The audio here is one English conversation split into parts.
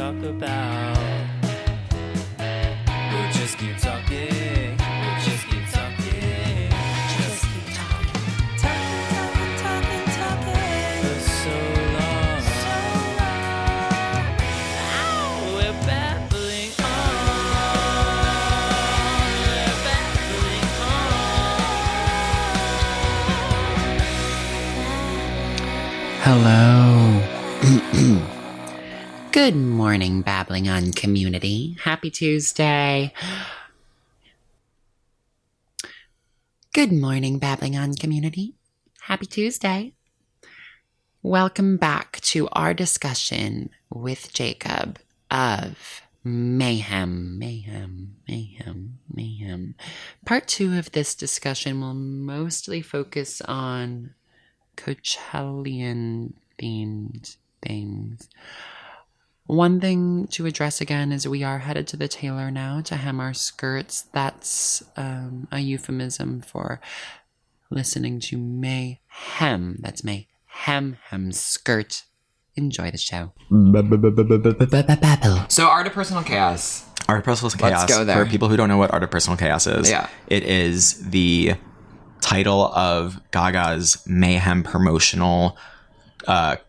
talk about. We'll just keep talking. We'll just keep talking. Just keep talking. Talking. For so long. Oh, we're babbling on. We're babbling on. Hello. Good morning, Babbling On community. Happy Tuesday. Good morning, Babbling On community. Happy Tuesday. Welcome back to our discussion with Jacob of Mayhem. Part 2 of this discussion will mostly focus on Coachellian themed things. One thing to address again is we are headed to the tailor now to hem our skirts. That's a euphemism for listening to Mayhem. That's Mayhem skirt. Enjoy the show. So, Art of Personal Chaos. Art of Personal Chaos. Let's go there. For people who don't know what Art of Personal Chaos is, it is the title of Gaga's Mayhem promotional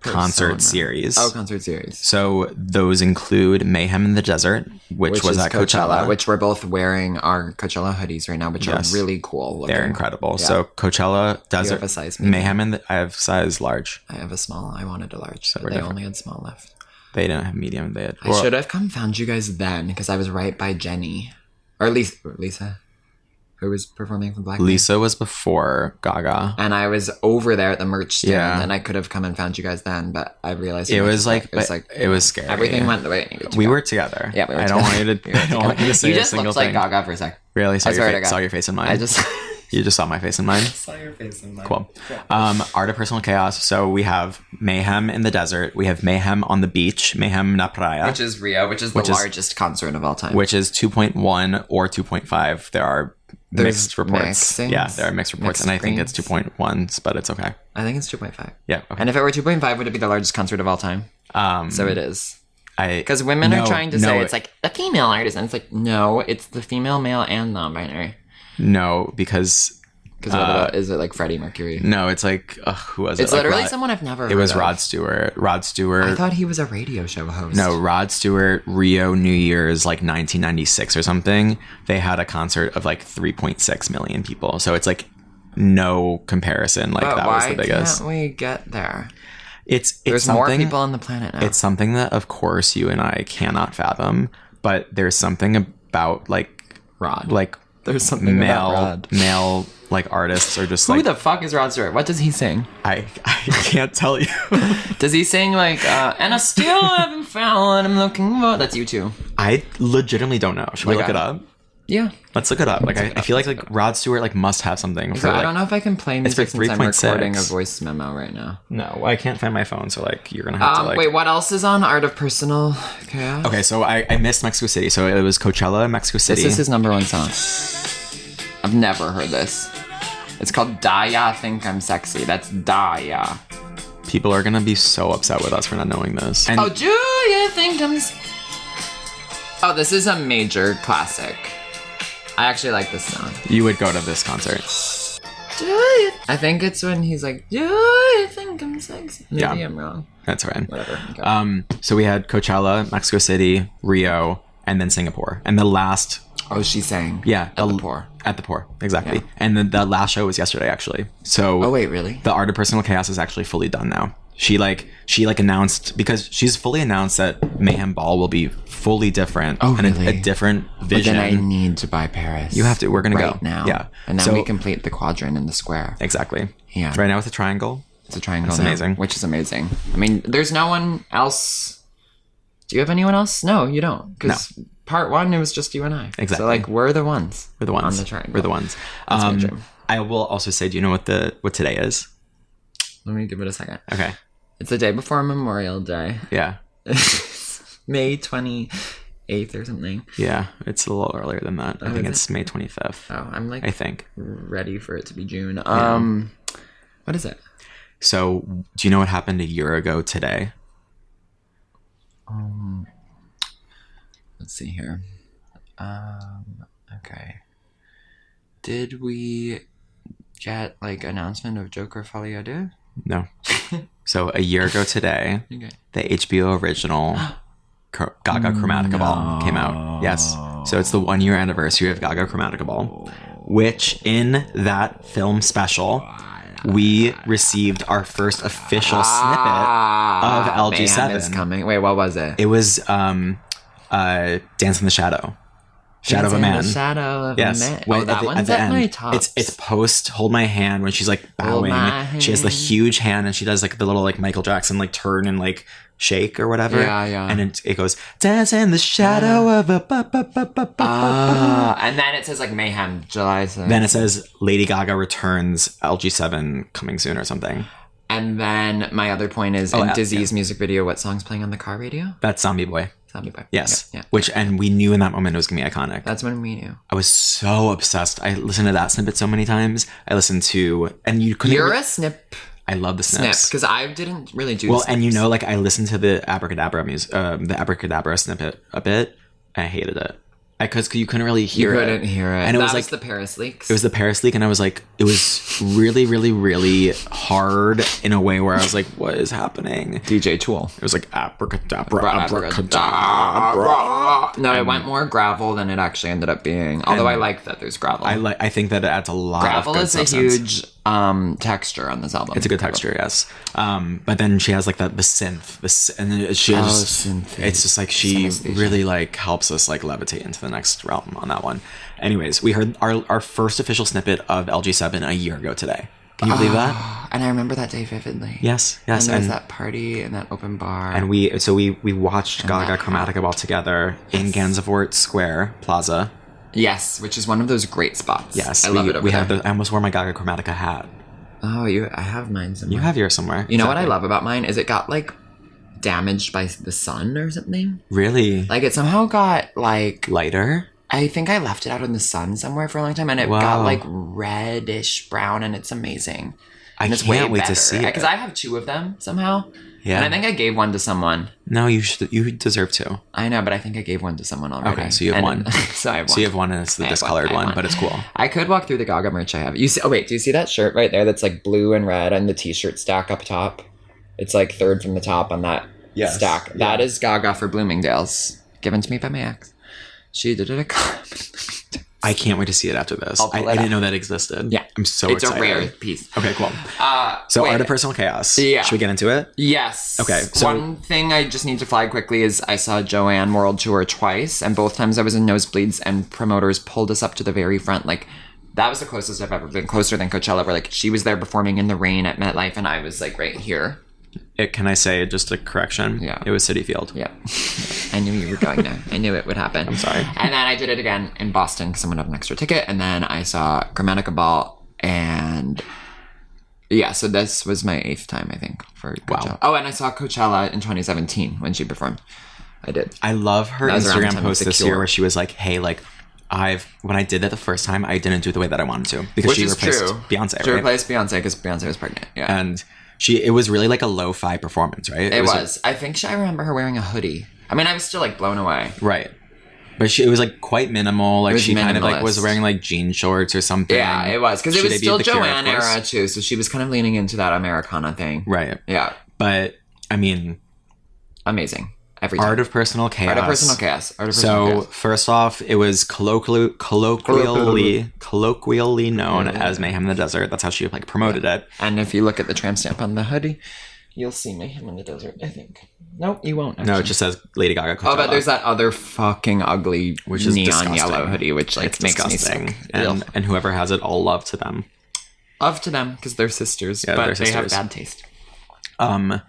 concert series. Oh, concert series. So those include Mayhem in the Desert, which was at Coachella. Which we're both wearing our Coachella hoodies right now, which are really cool looking. They're incredible. Yeah. So Coachella Desert. You have a size medium? Mayhem in I have size large. I have a small. I wanted a large, so they different. only had small left. They didn't have medium. They had. I should have come found you guys then, because I was right by Jenny. Or Lisa. Who was performing for Black Lisa was before Gaga. And I was over there at the merch stand, and I could have come and found you guys then, but I realized it was scary. Everything went the way it needed to. We were together. Yeah, we were I together. don't want you to. I don't want you to say you a just single looked thing. like Gaga for a sec. Really? Saw saw your face in mine. I just. You just saw my face in mine. Saw your face in mine. Cool. Art of Personal Chaos. So we have Mayhem in the desert. We have Mayhem on the beach. Mayhem na Praia. Which is Rio, which is the largest concert of all time. Which is 2.1 or 2.5. There's mixed reports. Yeah, there are mixed reports. And I think it's 2.1s, but it's okay. I think it's 2.5. Yeah. Okay. And if it were 2.5, would it be the largest concert of all time? So it is. Because women are trying to say it's like the female artist. And it's like, no, it's the female, male, and non-binary. No, because what about, is it like Freddie Mercury? No, it's like who was it? It's literally someone I've never heard of. It was Rod Stewart. I thought he was a radio show host. No, Rod Stewart, Rio New Year's like 1996 or something. They had a concert of like 3.6 million people. So it's like no comparison. Like that was the biggest. Why can't we get there? There's more people on the planet now. It's something that of course you and I cannot fathom, but there's something about like Rod. Like there's something about Rod. Male like artists are just Who the fuck is Rod Stewart? What does he sing? I can't tell you. Does he sing like and I still haven't found what I'm looking for? That's you too. I legitimately don't know. Should we look it up? Yeah. Let's look it up. Like I feel like Rod Stewart like must have something for I don't know if I can play music since I'm 3.6. recording a voice memo right now. No, I can't find my phone, so like you're gonna have to like. Wait, what else is on Art of Personal Chaos? Okay, so I missed Mexico City. So it was Coachella, Mexico City. This is his number one song. I've never heard this. It's called Daya Think I'm Sexy. That's Daya. People are gonna be so upset with us for not knowing this. And do you think I'm... Oh, this is a major classic. I actually like this song. You would go to this concert. I think it's when he's like, do you think I'm sexy? Maybe I'm wrong. That's right. Whatever. Okay. So we had Coachella, Mexico City, Rio, and then Singapore. And the last... Oh, she sang. Yeah. At the Pour. At the Pour, exactly. Yeah. And then the last show was yesterday, actually. So... Oh, wait, really? The Art of Personal Chaos is actually fully done now. She announced, because she's fully announced that Mayhem Ball will be fully different. Oh, really? And a different vision. But then I need to buy Paris. You have to. We're going to go. now. Yeah. And then we complete the quadrant in the square. Exactly. Yeah. Right now it's a triangle. It's a triangle. That's amazing. Which is amazing. I mean, there's no one else. Do you have anyone else? No, you don't. Because part one, it was just you and I. Exactly. So, like, we're the ones. We're the ones. On the triangle. We're the ones. That's my dream. I will also say, do you know what today is? Let me give it a second. Okay. It's the day before Memorial Day. Yeah. May 28th or something. Yeah, it's a little earlier than that. I think it's May 25th. Oh, I'm like... I think. Ready for it to be June. What is it? So, do you know what happened a year ago today? Let's see here. Okay. Did we get like announcement of Joker Folie à Deux? No. So a year ago today, the HBO original Gaga Chromatica Ball came out. Yes. So it's the 1 year anniversary of Gaga Chromatica Ball, which in that film special, we received our first official snippet of LG7. Mayhem is coming. Wait, what was it? It was Dance in the Shadow. Shadow of a Man. Shadow of Yes. a Man. Wait, That one's at my top. It's post Hold My Hand when she's like bowing. She has the huge hand and she does like the little like Michael Jackson like turn and like shake or whatever. Yeah. And it goes Dance in the Shadow of a and then it says like Mayhem July 7th. Then it says Lady Gaga returns LG7 coming soon or something. And then my other point is in Dizzy's music video, what song's playing on the car radio? That's Zombie Boy. Zombie Boy. Yes. Yeah. And we knew in that moment it was going to be iconic. That's when we knew. I was so obsessed. I listened to that snippet so many times. I listened to, and you couldn't. You're a snip. I love the snips. Because I didn't really do well, snips. And you know, like I listened to the Abracadabra snippet a bit. I hated it. Because you couldn't really hear it. You couldn't hear it. And it was like the Paris leaks. It was the Paris leak, and I was like, it was really, really, really hard in a way where I was like, what is happening? DJ Tool. It was like abracadabra, abracadabra. No, it went more gravel than it actually ended up being. Although I like that there's gravel. I think that it adds a lot gravel of good is substance. a huge texture on this album. It's a good texture, yes. But then she has like the synth, and then she just, it's just like she really like helps us like levitate into the next realm on that one. Anyways, we heard our first official snippet of LG7 a year ago today. Can you believe that? And I remember that day vividly. Yes. And there was that party in that open bar. And we watched Gaga Chromatica Ball together in Gansevoort Square Plaza. Yes, which is one of those great spots. Yes, I love it over there. I almost wore my Gaga Chromatica hat. Oh, I have mine somewhere. You have yours somewhere. You know what I love about mine is it got like damaged by the sun or something. Really? Like it somehow got like lighter. I think I left it out in the sun somewhere for a long time, and it got like reddish brown, and it's amazing. And I can't wait to see it because I have two of them somehow. Yeah, and I think I gave one to someone. No, you deserve two. I know, but I think I gave one to someone already. Okay, so you have one. So I have one. So you have one, and it's the discolored one, but it's cool. I could walk through the Gaga merch I have. You see? Oh wait, do you see that shirt right there? That's like blue and red, and the T-shirt stack up top. It's like third from the top on that stack. Yeah. That is Gaga for Bloomingdale's, given to me by my ex. She did it at I can't wait to see it after this. I didn't know that existed. Yeah. I'm so excited. It's a rare piece. Okay, cool. So Art of Personal Chaos. Yeah. Should we get into it? Yes. Okay. So one thing I just need to flag quickly is I saw Joanne World Tour twice, and both times I was in nosebleeds, and promoters pulled us up to the very front. Like, that was the closest I've ever been, closer than Coachella, where like she was there performing in the rain at MetLife, and I was like right here. Can I say just a correction? Yeah. It was Citi Field. Yeah. I knew you were going there. I knew it would happen. I'm sorry. And then I did it again in Boston because someone had an extra ticket. And then I saw Chromatica Ball. And yeah, so this was my 8th time, I think, for Coachella. Wow. Oh, and I saw Coachella in 2017 when she performed. I did. I love her Instagram post this year where she was like, hey, like, when I did that the first time, I didn't do it the way that I wanted to. Because she replaced Beyonce, She replaced Beyonce because Beyonce was pregnant. Yeah. And it was really like a lo-fi performance, right? It was. I think I remember her wearing a hoodie. I mean, I was still like blown away. Right. But it was like quite minimal. Like she kind of like was wearing like jean shorts or something. Yeah, it was. Because it was still Joanne era too. So she was kind of leaning into that Americana thing. Right. Yeah. But I mean, amazing. Every time. Art of Personal Chaos. Art of Personal Chaos. First off, it was colloquially known as Mayhem in the Desert. That's how she like promoted it. And if you look at the tramp stamp on the hoodie, you'll see Mayhem in the Desert, I think. Nope, you won't. Actually. No, it just says Lady Gaga Coachella. Oh, but there's that other fucking ugly which is neon disgusting. yellow hoodie, which like makes disgusting. me sick. And whoever has it, all love to them. Love to them because they're sisters, yeah, but they have bad taste. What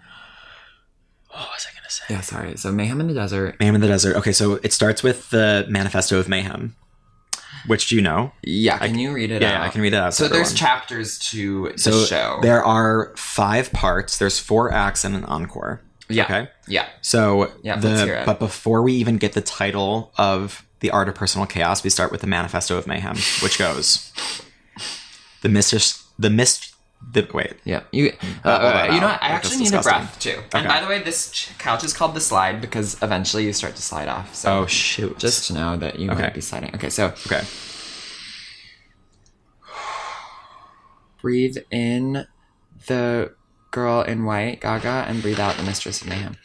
was I gonna say? Yeah, sorry. So Mayhem in the Desert. Mayhem in the Desert. Okay, so it starts with the Manifesto of Mayhem. Which do you know? Yeah, can you read it out? Yeah, I can read it out. So there's chapters to the show. There are 5 parts. There's 4 acts and an encore. Yeah. Okay? Yeah. So, let's hear it. But before we even get the title of The Art of Personal Chaos, we start with the Manifesto of Mayhem, which goes, Wait. Yeah. You Bubble that you know out. what? I Like, actually that's need a disgusting. breath too. Okay. And by the way, this couch is called the slide because eventually you start to slide off. So Oh, shoot. just to know that you might be sliding. Okay, so Okay. breathe in the girl in white, Gaga, and breathe out the Mistress of Mayhem.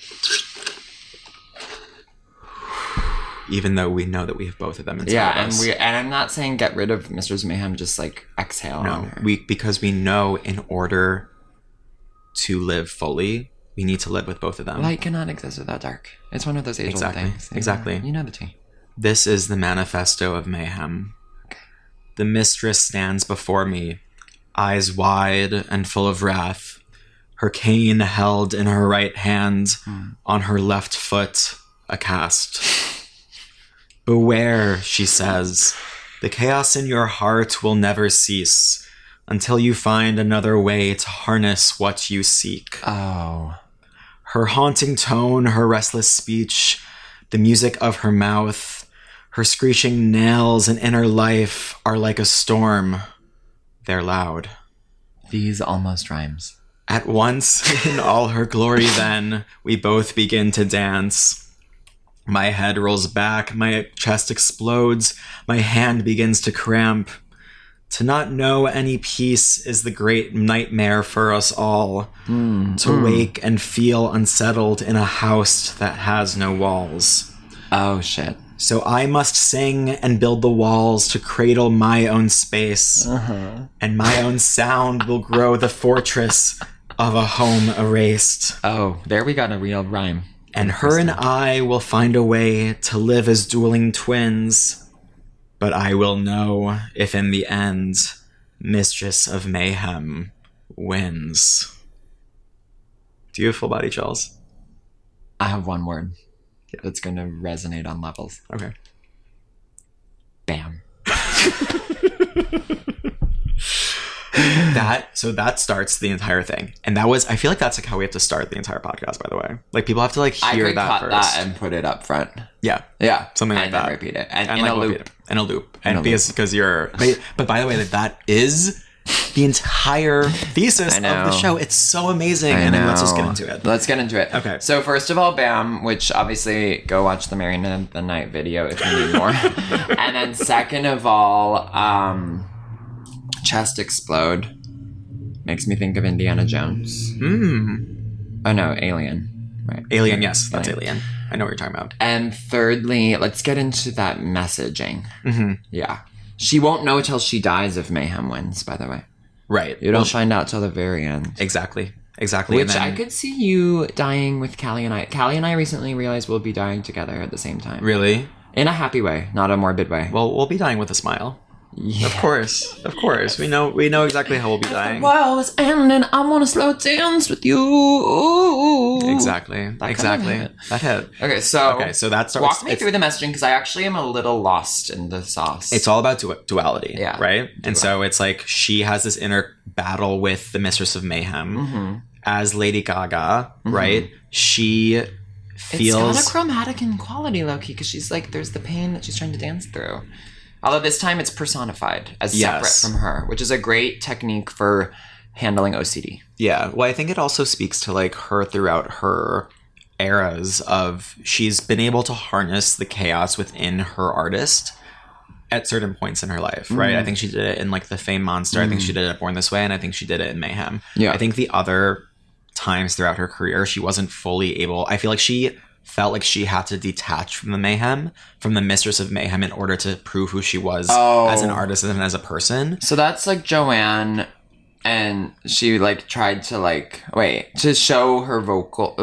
Even though we know that we have both of them inside Yeah, of and us. I'm not saying get rid of Mistress of Mayhem, just like exhale on No, her. because we know in order to live fully, we need to live with both of them. Light cannot exist without dark. It's one of those age-old Exactly. things. Exactly. You know the tea. This is the manifesto of Mayhem. The mistress stands before me, eyes wide and full of wrath, her cane held in her right hand, on her left foot a cast. Beware, she says, the chaos in your heart will never cease until you find another way to harness what you seek. Oh. Her haunting tone, her restless speech, the music of her mouth, her screeching nails and inner life are like a storm. They're loud. These almost rhymes. At once, in all her glory then, we both begin to dance. My head rolls back, my chest explodes, my hand begins to cramp. To not know any peace is the great nightmare for us all. To wake and feel unsettled in a house that has no walls. Oh, shit. So I must sing and build the walls to cradle my own space. And my own sound will grow the fortress of a home erased. Oh, there we got a real rhyme. And her and I will find a way to live as dueling twins. But I will know if in the end, Mistress of Mayhem wins. Do you have full body chills? I have one word that's going to resonate on levels. Okay. Bam. That starts the entire thing. And I feel like that's like how we have to start the entire podcast, by the way. Like people have to like I hear could that cut first. that and put it up front. Yeah. Yeah. Something like and that. then repeat it. And in like a repeat loop. it. In a loop. In And a because you're but by the way, that is the entire thesis of the know. show. It's so amazing. And then let's just get into it. Let's get into it. Okay. So first of all, Bam, which obviously go watch the Marion of the Night video if you need more. And then second of all, chest explode. Makes me think of Indiana Jones. Oh no, Alien. Right. Alien, yes. That's Alien. Alien. I know what you're talking about. And thirdly, let's get into that messaging. Yeah. She won't know till she dies if Mayhem wins, by the way. Right. You don't find out till the very end. Exactly. Exactly. Which And then- I could see you dying with Callie and I. Callie and I recently realized we'll be dying together at the same time. Really? In a happy way, not a morbid way. Well, we'll be dying with a smile. Yeah. Of course. Of course. We know exactly how we'll be dying. World is ending. I want to slow dance with you. Exactly. That Exactly. kind of hit. That hit. Okay, so that starts. walk me it's- through the messaging because I actually am a little lost in the sauce. It's all about duality, Yeah. right? And so it's like she has this inner battle with the Mistress of Mayhem as Lady Gaga, right? She feels It's got a chromatic in quality, low-key, because she's like, there's the pain that she's trying to dance through. Although this time it's personified as separate from her, which is a great technique for handling OCD. Yeah. Well, I think it also speaks to like her throughout her eras of she's been able to harness the chaos within her artist at certain points in her life, right? I think she did it in like The Fame Monster. I think she did it at Born This Way, and I think she did it in Mayhem. Yeah. I think the other times throughout her career, she wasn't fully able. I feel like she felt like she had to detach from the mayhem, from the Mistress of Mayhem, in order to prove who she was as an artist and as a person. So that's like Joanne, and she like tried to to show her vocal.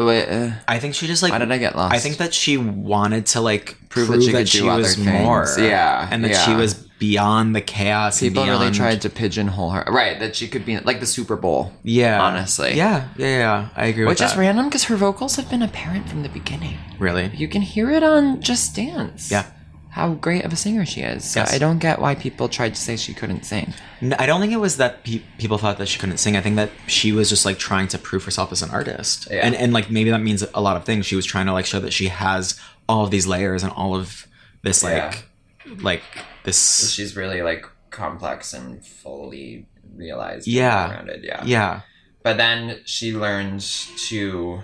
I think she just like. Why did I get lost? I think that she wanted to like prove that she that could she do other was things. more, Yeah, and that yeah. she was beyond the chaos. People and beyond... really tried to pigeonhole her. Right, that she could be like the Super Bowl. Yeah, honestly. Yeah. I agree with Which that. is random because her vocals have been apparent from the beginning. Really? You can hear it on Just Dance. Yeah. How great of a singer she is. So Yes. I don't get why people tried to say she couldn't sing. No, I don't think it was that people thought that she couldn't sing. I think that she was just like trying to prove herself as an artist, Yeah. and like maybe that means a lot of things. She was trying to like show that she has all of these layers and all of this like this. She's really like complex and fully realized. Yeah. Rounded. Yeah. Yeah. But then she learned to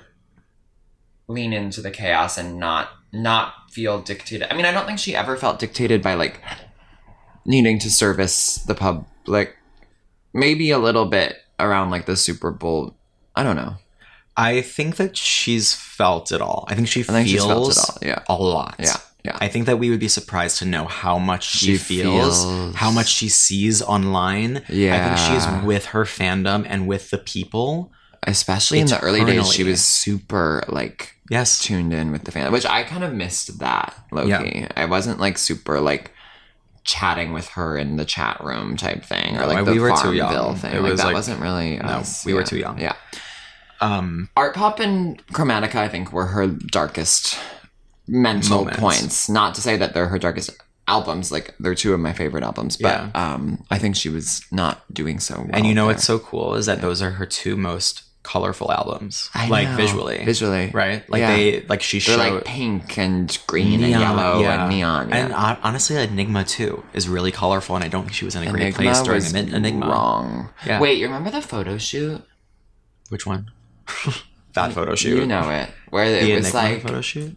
lean into the chaos and not feel dictated. I mean, I don't think she ever felt dictated by like needing to service the public. Maybe a little bit around like the Super Bowl. I don't know. I think that she's felt it all. I think she's felt it all. Yeah. A lot. Yeah. Yeah. I think that we would be surprised to know how much she feels, how much she sees online. Yeah. I think she's with her fandom and with the people. Especially in the early days, she was super like tuned in with the fandom, which I kind of missed that, low-key. Yeah. I wasn't like super like chatting with her in the chat room type thing, or like the Farmville thing. It was that wasn't really us. We were too young. Yeah. Art Pop and Chromatica, I think, were her darkest mental points. Not to say that they're her darkest albums, like they're two of my favorite albums, but I think she was not doing so well. And you know what's so cool is that those are her two most colorful albums. Like visually, right? Like they're like pink and green and yellow and neon. And honestly, Enigma too is really colorful, and I don't think she was in a great place during Enigma. Wrong. Yeah. Wait, you remember the photo shoot? Which one? That photo shoot. You know it. Where it was Enigma like photo shoot.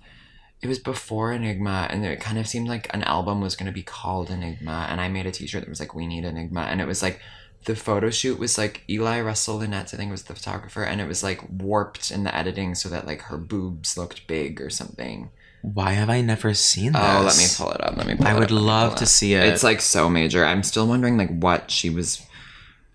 It was before Enigma, and it kind of seemed like an album was going to be called Enigma, and I made a t-shirt that was like, "We need Enigma," and it was like, the photo shoot was like Eli Russell Lynette, I think, was the photographer, and it was like warped in the editing so that like her boobs looked big or something. Why have I never seen this? Oh, let me pull it up. I would love to see it. It's like so major. I'm still wondering like what she was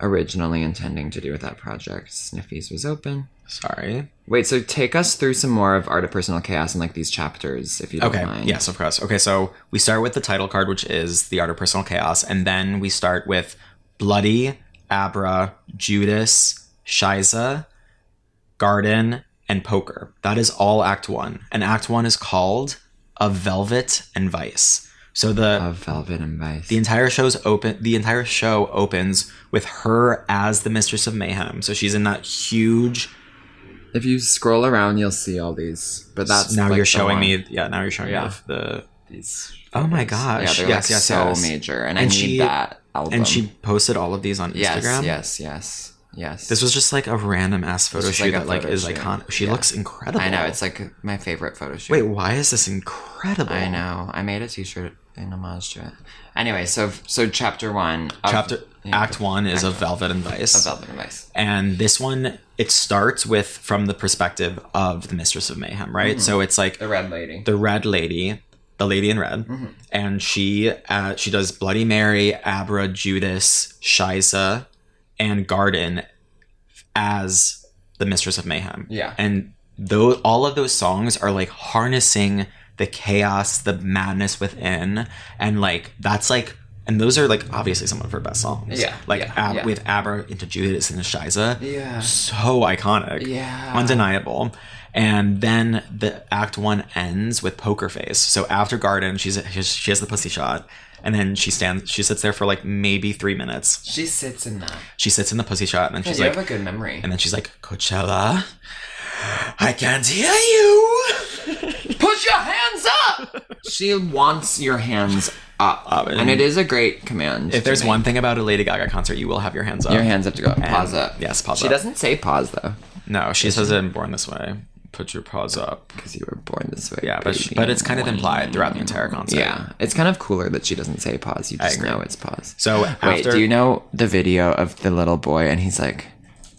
originally intending to do with that project. Sniffies was open. Sorry. Wait, so take us through some more of Art of Personal Chaos and like these chapters, if you don't mind. Yes, of course. Okay, so we start with the title card, which is The Art of Personal Chaos, and then we start with Bloody, Abra, Judas, Shiza, Garden, and Poker. That is all Act 1. And Act 1 is called Of Velvet and Vice. So Of Velvet and Vice. The entire show opens with her as the Mistress of Mayhem. So she's in that huge. If you scroll around, you'll see all these. But that's now like you're showing me. Yeah, now you're showing me these. Oh my gosh! Yeah, they're so major, and I need that album. And she posted all of these on Instagram. Yes. This was just like a random ass photo shoot that like is iconic. She looks incredible. I know, it's like my favorite photo shoot. Wait, why is this incredible? I know. I made a t-shirt in homage to it. Anyway, so chapter 1. Act 1 is Of Velvet and Vice. Of Velvet and Vice. And this one, it starts with from the perspective of the Mistress of Mayhem, right? Mm-hmm. So it's like the Red Lady. The lady in red. Mm-hmm. And she does Bloody Mary, Abra, Judas, Shiza, and Garden as the Mistress of Mayhem. Yeah. And all of those songs are like harnessing the chaos, the madness within, and like that's like, and those are like obviously some of her best songs. Yeah. With Abra into Judas and Shiza. Yeah. So iconic. Yeah. Undeniable. And then the Act 1 ends with Poker Face. So after Garden, she has the pussy shot. And then she sits there for like maybe 3 minutes. She sits in that. She sits in the pussy shot, and then she's you like, have a good memory. And then she's like, Coachella, I can't hear you. Put your hands up. She wants your hands up, and it is a great command. If there's one thing about a Lady Gaga concert, you will have your hands up. Your hands have to go. Pause up. Yes, pause up. She doesn't say pause though. No, she says it in Born This Way. Put your paws up. Because you were born this way. Yeah, but it's kind of implied throughout the entire concert. Yeah. It's kind of cooler that she doesn't say pause. You just know it's pause. So wait, do you know the video of the little boy and he's like,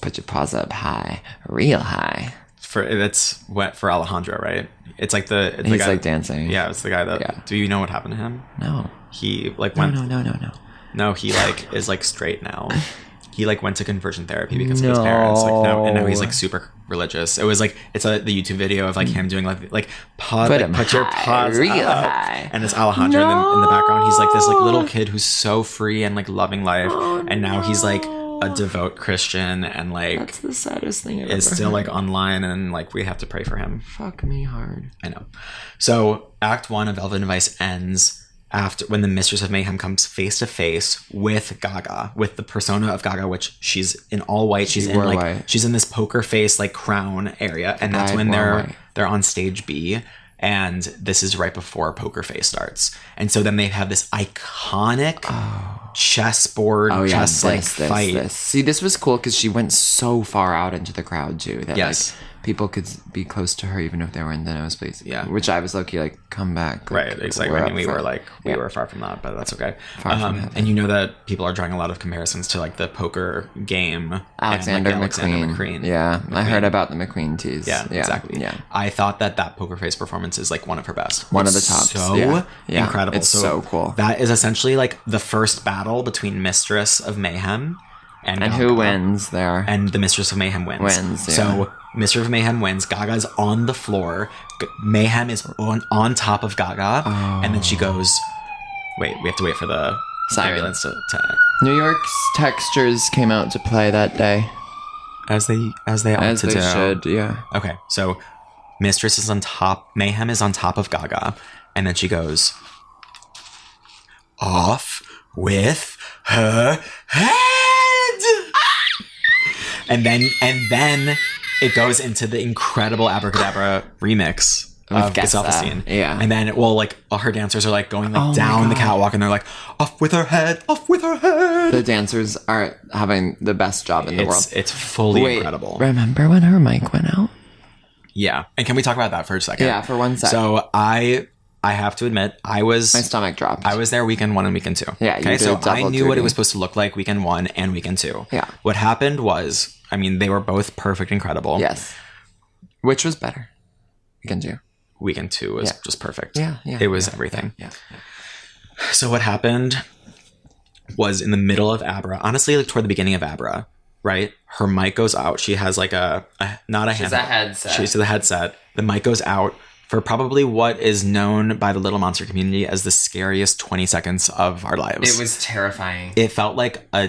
put your paws up high, real high. It's wet for Alejandro, right? It's like the he's guy, like dancing. Yeah, it's the guy that. Yeah. Do you know what happened to him? No. He like went. No. No, he like is like straight now. He like went to conversion therapy because of his parents. Like no, and now he's like super religious. It was like the YouTube video of like him doing like pause, put your paws real up. High. And it's Alejandro in the background. He's like this like little kid who's so free and like loving life, and now he's like a devout Christian and like that's the saddest thing I've is ever still heard. like online, and like we have to pray for him. Fuck me hard. I know. So Act 1 of Velvet and Vice ends after when the Mistress of Mayhem comes face to face with Gaga, with the persona of Gaga, which she's in all white. She's in like white. She's in this poker face like crown area, and that's when they're on stage B, and this is right before Poker Face starts. And so then they have this iconic chessboard, fight. See, this was cool because she went so far out into the crowd too that Yes. like, people could be close to her even if they were in the nosebleeds. Yeah. Which I was low-key like, come back. Right, exactly. I mean, we were far from that, but that's okay. And you know that people are drawing a lot of comparisons to like the poker game. Alexander and, like, McQueen. Yeah, I heard about the McQueen tease. Yeah, exactly. Yeah. I thought that Poker Face performance is like one of her best. One of the tops. So Yeah. incredible. It's so cool. That is essentially like the first battle between Mistress of Mayhem and who Gaga. wins there? And the Mistress of Mayhem wins. Wins, yeah. So Mistress of Mayhem wins. Gaga's on the floor. Mayhem is on top of Gaga. And then she goes... Wait, we have to wait for the Siren. ambulance to New York's Textures came out to play that day. As they ought to do. Should, yeah. Okay, so Mistress is on top. Mayhem is on top of Gaga. And then she goes... Off with her head! And then it goes into the incredible Abracadabra remix of Guess Self-Esteem. That. Yeah. And then, well, like, all her dancers are, like, going, like, down the catwalk, and they're like, off with her head, off with her head! The dancers are having the best job in the world. It's fully incredible. Remember when her mic went out? Yeah. And can we talk about that for a second? Yeah, for 1 second. So, I have to admit, My stomach dropped. I was there weekend 1 and weekend 2. Yeah, you okay, did so I double knew what duty. it was supposed to look like weekend 1 and weekend 2. Yeah. What happened was, I mean, they were both perfect, incredible. Yes. Which was better? We can do. Weekend 2 was just perfect. Yeah. It was everything. Yeah. So what happened was in the middle of Abra, honestly, like toward the beginning of Abra, right? Her mic goes out. She has like not a handheld. She's a headset. She's the headset. The mic goes out for probably what is known by the Little Monster community as the scariest 20 seconds of our lives. It was terrifying. It felt like a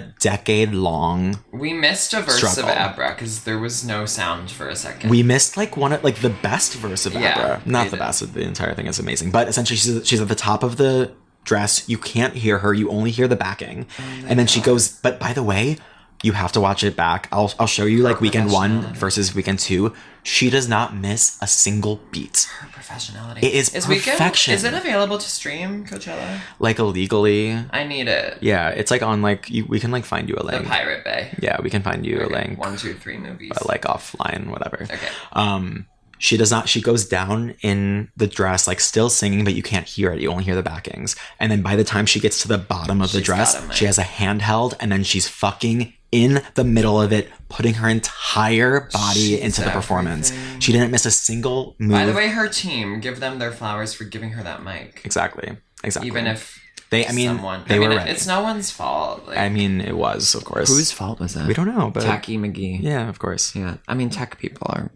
decade-long. We missed a verse struggle. of Abra because there was no sound for a second. We missed like the best verse of Yeah, Abra. Not we the did. best. The entire thing is amazing. But essentially, she's at the top of the dress. You can't hear her. You only hear the backing. And then she goes, but by the way, you have to watch it back. I'll show you like weekend 1 versus weekend 2. She does not miss a single beat. Her professionality. It is perfection. Is it available to stream Coachella? Like illegally. I need it. Yeah, it's like on like we can like find you a The link. Pirate Bay. Yeah, we can find you a link. 1, 2, 3 movies. But like offline, whatever. Okay. She does not. She goes down in the dress, like still singing, but you can't hear it. You only hear the backings. And then by the time she gets to the bottom of the She's dress, got a mic. she has a handheld, and then she's fucking in the middle of it, putting her entire body She's into the performance. everything. She didn't miss a single move. By the way, her team, give them their flowers for giving her that mic. Exactly. Even if they were ready. It's no one's fault. Like, I mean, it was, of course. whose fault was that? We don't know, but Tacky McGee. yeah, of course. Yeah. I mean, tech people are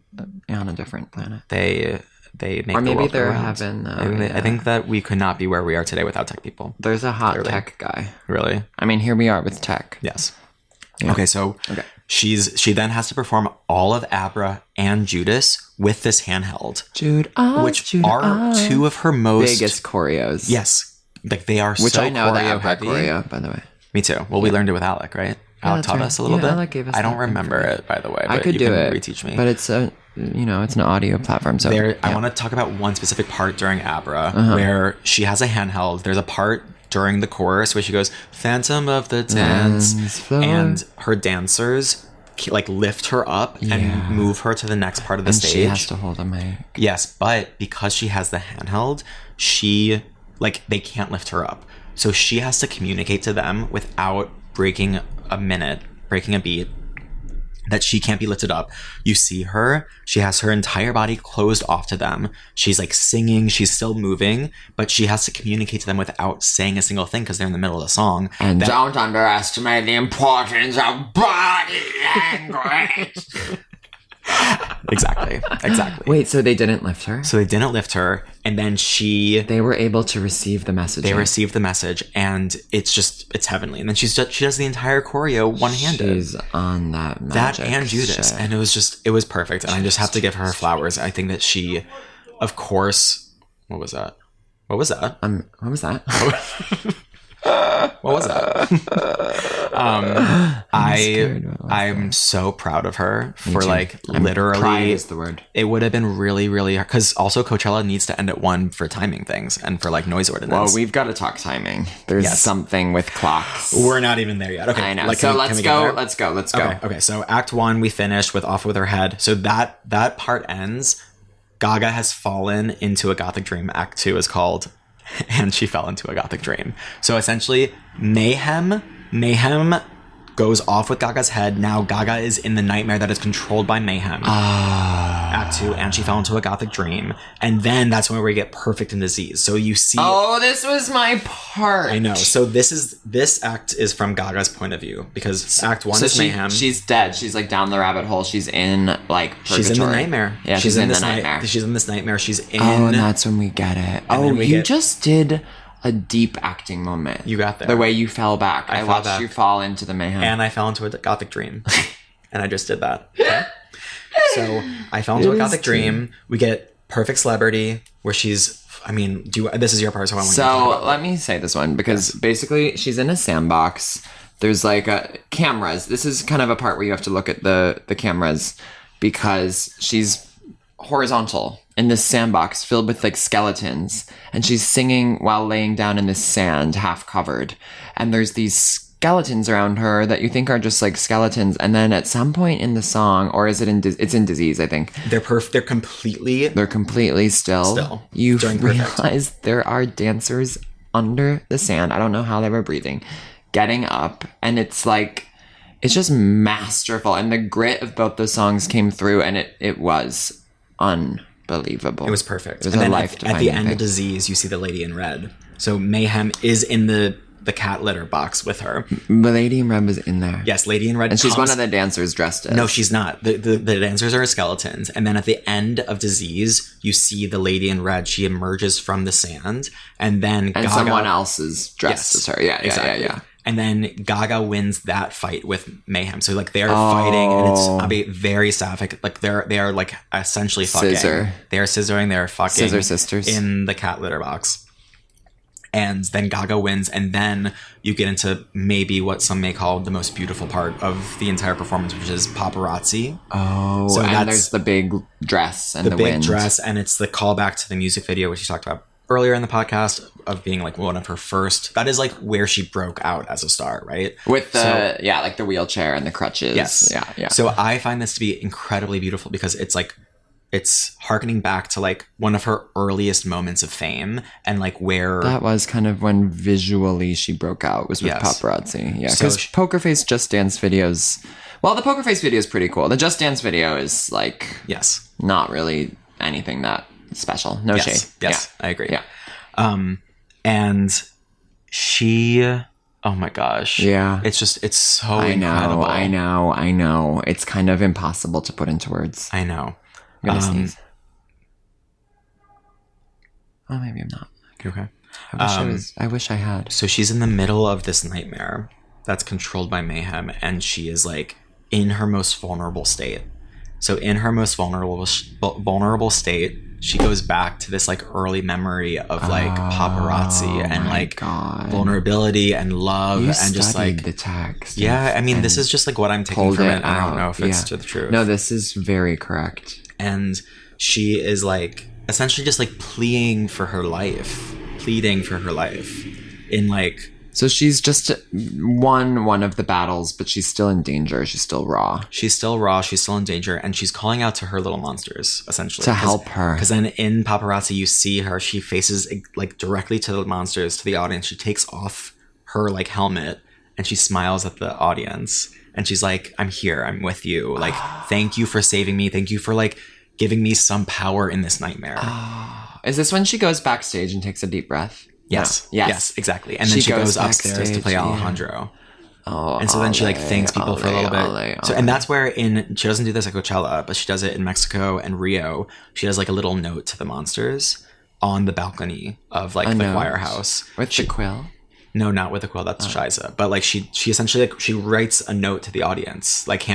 on a different planet. They make Or the maybe world go they're round. having, I think that we could not be where we are today without tech people. There's a hot Clearly. tech guy. Really? I mean, here we are with tech. Yes. Yeah. Okay, so she then has to perform all of Abra and Judas with this handheld, which are two of her most biggest choreos. Yes, like they are. Which so I know that choreo Abra heavy. choreo, by the way. Me too. Well, we learned it with Alec, right? Alec that's taught right. us a little Yeah, bit. Alec gave us I don't that remember it, by the way. But I could you do can it. reteach me. But it's it's an audio platform. So I want to talk about one specific part during Abra Uh-huh. where she has a handheld. There's a part during the chorus where she goes "Phantom of the Dance," floor. and her dancers like lift her up and move her to the next part of the and stage. she has to hold a mic. Yes, but because she has the handheld, they can't lift her up. So she has to communicate to them without breaking a beat, that she can't be lifted up. You see her, she has her entire body closed off to them. She's like singing, she's still moving, but she has to communicate to them without saying a single thing because they're in the middle of the song. And don't underestimate the importance of body language. Exactly. Wait, so they didn't lift her? So they didn't lift her, and then They were able to receive the message. they received the message, and it's heavenly. And then she does the entire choreo one-handed. She's on that That magic and Judas, shit. and it was perfect. And I just have to give her flowers. I think that she, of course, what was that? What was that? What was that? I'm so proud of her for too. like Pride literally is the word. It would have been really, really hard because also Coachella needs to end at 1 for timing things and for like noise ordinance. Well, we've got to talk timing. There's something with clocks. We're not even there yet. Okay, I know. Like, so can we get there? let's go. Okay. So Act 1 we finished with Off With Her Head. So that part ends. Gaga has fallen into a gothic dream. Act 2 is called And She Fell Into a Gothic Dream. So essentially Mayhem goes off with Gaga's head. Now Gaga is in the nightmare that is controlled by Mayhem. Act 2, And She Fell Into a Gothic Dream. And then that's when we get Perfect and Disease. So you see... Oh, this was my part. I know. So this act is from Gaga's point of view because Act 1 is Mayhem. She's dead. She's like down the rabbit hole. She's in like purgatory. She's in the nightmare. Yeah, she's in the nightmare. She's in this nightmare. She's in... Oh, and that's when we get it. You just did a deep acting moment. You got there. The way you fell back. I fell watched back. you fall into the mayhem. And I fell into a gothic dream. And I just did that. Okay? So I fell into a gothic dream. We get Perfect Celebrity, where she's... I mean, this is your part, so I want you to talk about let me say this one, because basically she's in a sandbox. There's like cameras. This is kind of a part where you have to look at the cameras, because she's horizontal in this sandbox filled with like skeletons, and she's singing while laying down in this sand, half covered, and there's these skeletons around her that you think are just like skeletons, and then at some point in the song, or is it it's in Disease, I think they're completely still. You realize there are dancers under the sand. I don't know how they were breathing, getting up, and it's like, it's just masterful, and the grit of both those songs came through, and it was unbelievable. It was perfect. It was and then life at the end of Disease, you see the Lady in Red. So Mayhem is in the cat litter box with her. The Lady in Red was in there. Yes, Lady in Red. And she's one of the dancers dressed as. No, she's not. The dancers are skeletons. And then at the end of Disease, you see the Lady in Red. She emerges from the sand. And then Gaga, someone else is dressed as her. Yeah, exactly. Yeah. And then Gaga wins that fight with Mayhem. So like they're fighting, and it's very sapphic. Like they are like essentially fucking. They are scissoring. They're fucking. Scissor sisters in the cat litter box. And then Gaga wins, and then you get into maybe what some may call the most beautiful part of the entire performance, which is paparazzi. Oh, so and there's the big dress and the big wind. Dress, and it's the callback to the music video, which you talked about earlier in the podcast, of being like one of her first. That is like where she broke out as a star, right? With the like the wheelchair and the crutches. Yes, yeah. So I find this to be incredibly beautiful, because it's like, it's harkening back to like one of her earliest moments of fame, and like where that was kind of when visually she broke out, was with paparazzi. Yeah, because Poker Face Just Dance videos. Well, the Poker Face video is pretty cool. The Just Dance video is like not really anything that special. No shade. Yes, I agree. Yeah. And she. Oh my gosh. Yeah. It's so incredible. I know. It's kind of impossible to put into words. I know. I'm gonna sneeze. Oh, maybe I'm not. Okay. I wish I had. So she's in the middle of this nightmare that's controlled by Mayhem, and she is like in her most vulnerable state. So in her most vulnerable state, she goes back to this like early memory of like paparazzi and like vulnerability and love, and just like the text. Yeah, I mean, this is just like what I'm taking from it. I don't know if it's to the truth. No, this is very correct. And she is like essentially just like pleading for her life in like. So she's just won one of the battles, but she's still in danger. She's still raw. She's still in danger, and she's calling out to her little monsters, essentially. To help her. Because then in Paparazzi, you see her, she faces like directly to the monsters, to the audience. She takes off her like helmet, and she smiles at the audience. And she's like, I'm here, I'm with you. Like, thank you for saving me. Thank you for like giving me some power in this nightmare. Is this when she goes backstage and takes a deep breath? Yes, exactly. And then she goes upstairs to play Alejandro. Oh, and so then she like thanks people for a little bit. So, and that's where she doesn't do this at Coachella, but she does it in Mexico and Rio. She does like a little note to the monsters on the balcony of like the choir house. With the quill? No, not with the quill. That's Shiza. But like she essentially like she writes a note to the audience. Like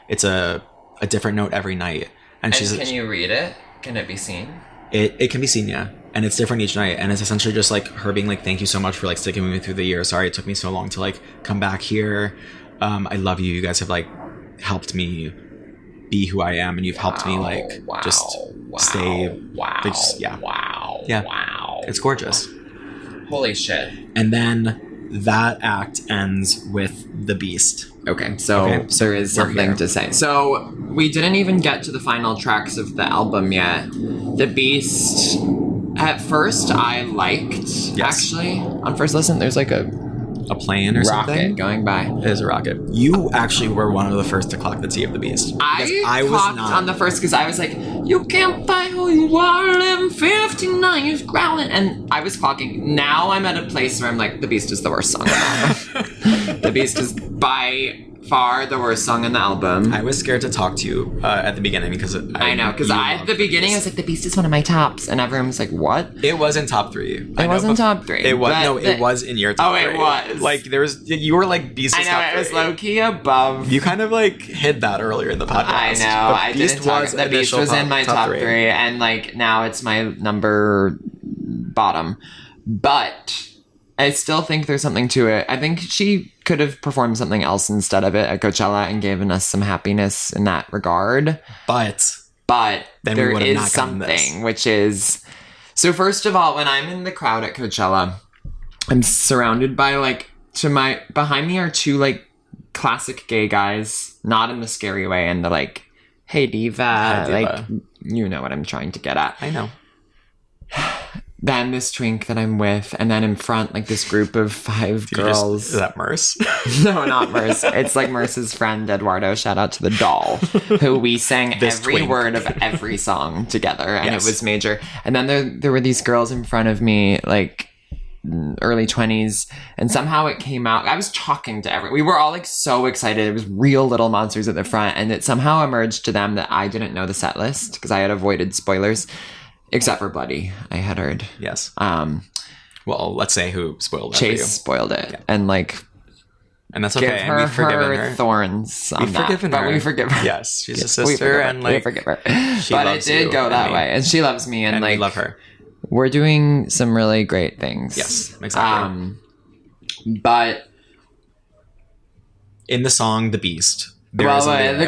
it's a different note every night. And she's. Can you read it? Can it be seen? It can be seen, yeah. and it's different each night, and it's essentially just like her being like, thank you so much for like sticking with me through the year. Sorry it took me so long to like come back here. I love you. You guys have like helped me be who I am, and you've helped me like just stay yeah. It's gorgeous. Holy shit. And then that act ends with the Beast. Okay, so there is something to say. So we didn't even get to the final tracks of the album yet. The Beast, at first I liked, actually. On first listen, there's like a plane or rocket something going by. It is a rocket. You actually were one of the first to clock the T of the Beast. I was clocked on the first because I was like, you can't fight who you are, 11:59, you're growling. And I was clocking. Now I'm at a place where I'm like, the Beast is the worst song on the album. The Beast is by far the worst song on the album. I was scared to talk to you at the beginning because at the beginning I was like, the Beast is one of my tops, and everyone was like, what? It was in top 3. It wasn't top 3. It was it was in your top 3. Oh, it was. Like you were like Beast's top 3. I know, it was low key above. You kind of like hid that earlier in the podcast. I know. The Beast was in my top 3, and like now it's my number bottom, but I still think there's something to it. I think she could have performed something else instead of it at Coachella and given us some happiness in that regard. But there is something, which is... So first of all, when I'm in the crowd at Coachella, I'm surrounded by like... behind me are 2 like classic gay guys, not in the scary way, and they're like, hey diva. Hi, diva. Like, you know what I'm trying to get at. I know. Then this twink that I'm with, and then in front, like this group of 5 girls. Is that Merce? No, not Merce. It's like Merce's friend, Eduardo. Shout out to the doll, who we sang every word of every song together, and it was major. And then there were these girls in front of me, like early 20s, and somehow it came out. I was talking to everyone. We were all like so excited. It was real little monsters at the front, and it somehow emerged to them that I didn't know the set list because I had avoided spoilers. Except for Buddy, I had heard. Yes. Well, let's say who spoiled it. Chase spoiled it, and like, and that's okay. Give we've forgiven her thorns. On we've forgiven her. But we forgive her. Yes, she's a sister, and like, we forgive her. But it did go that way, and she loves me, and like, we love her. We're doing some really great things. Yes, exactly. But in the song "The Beast." The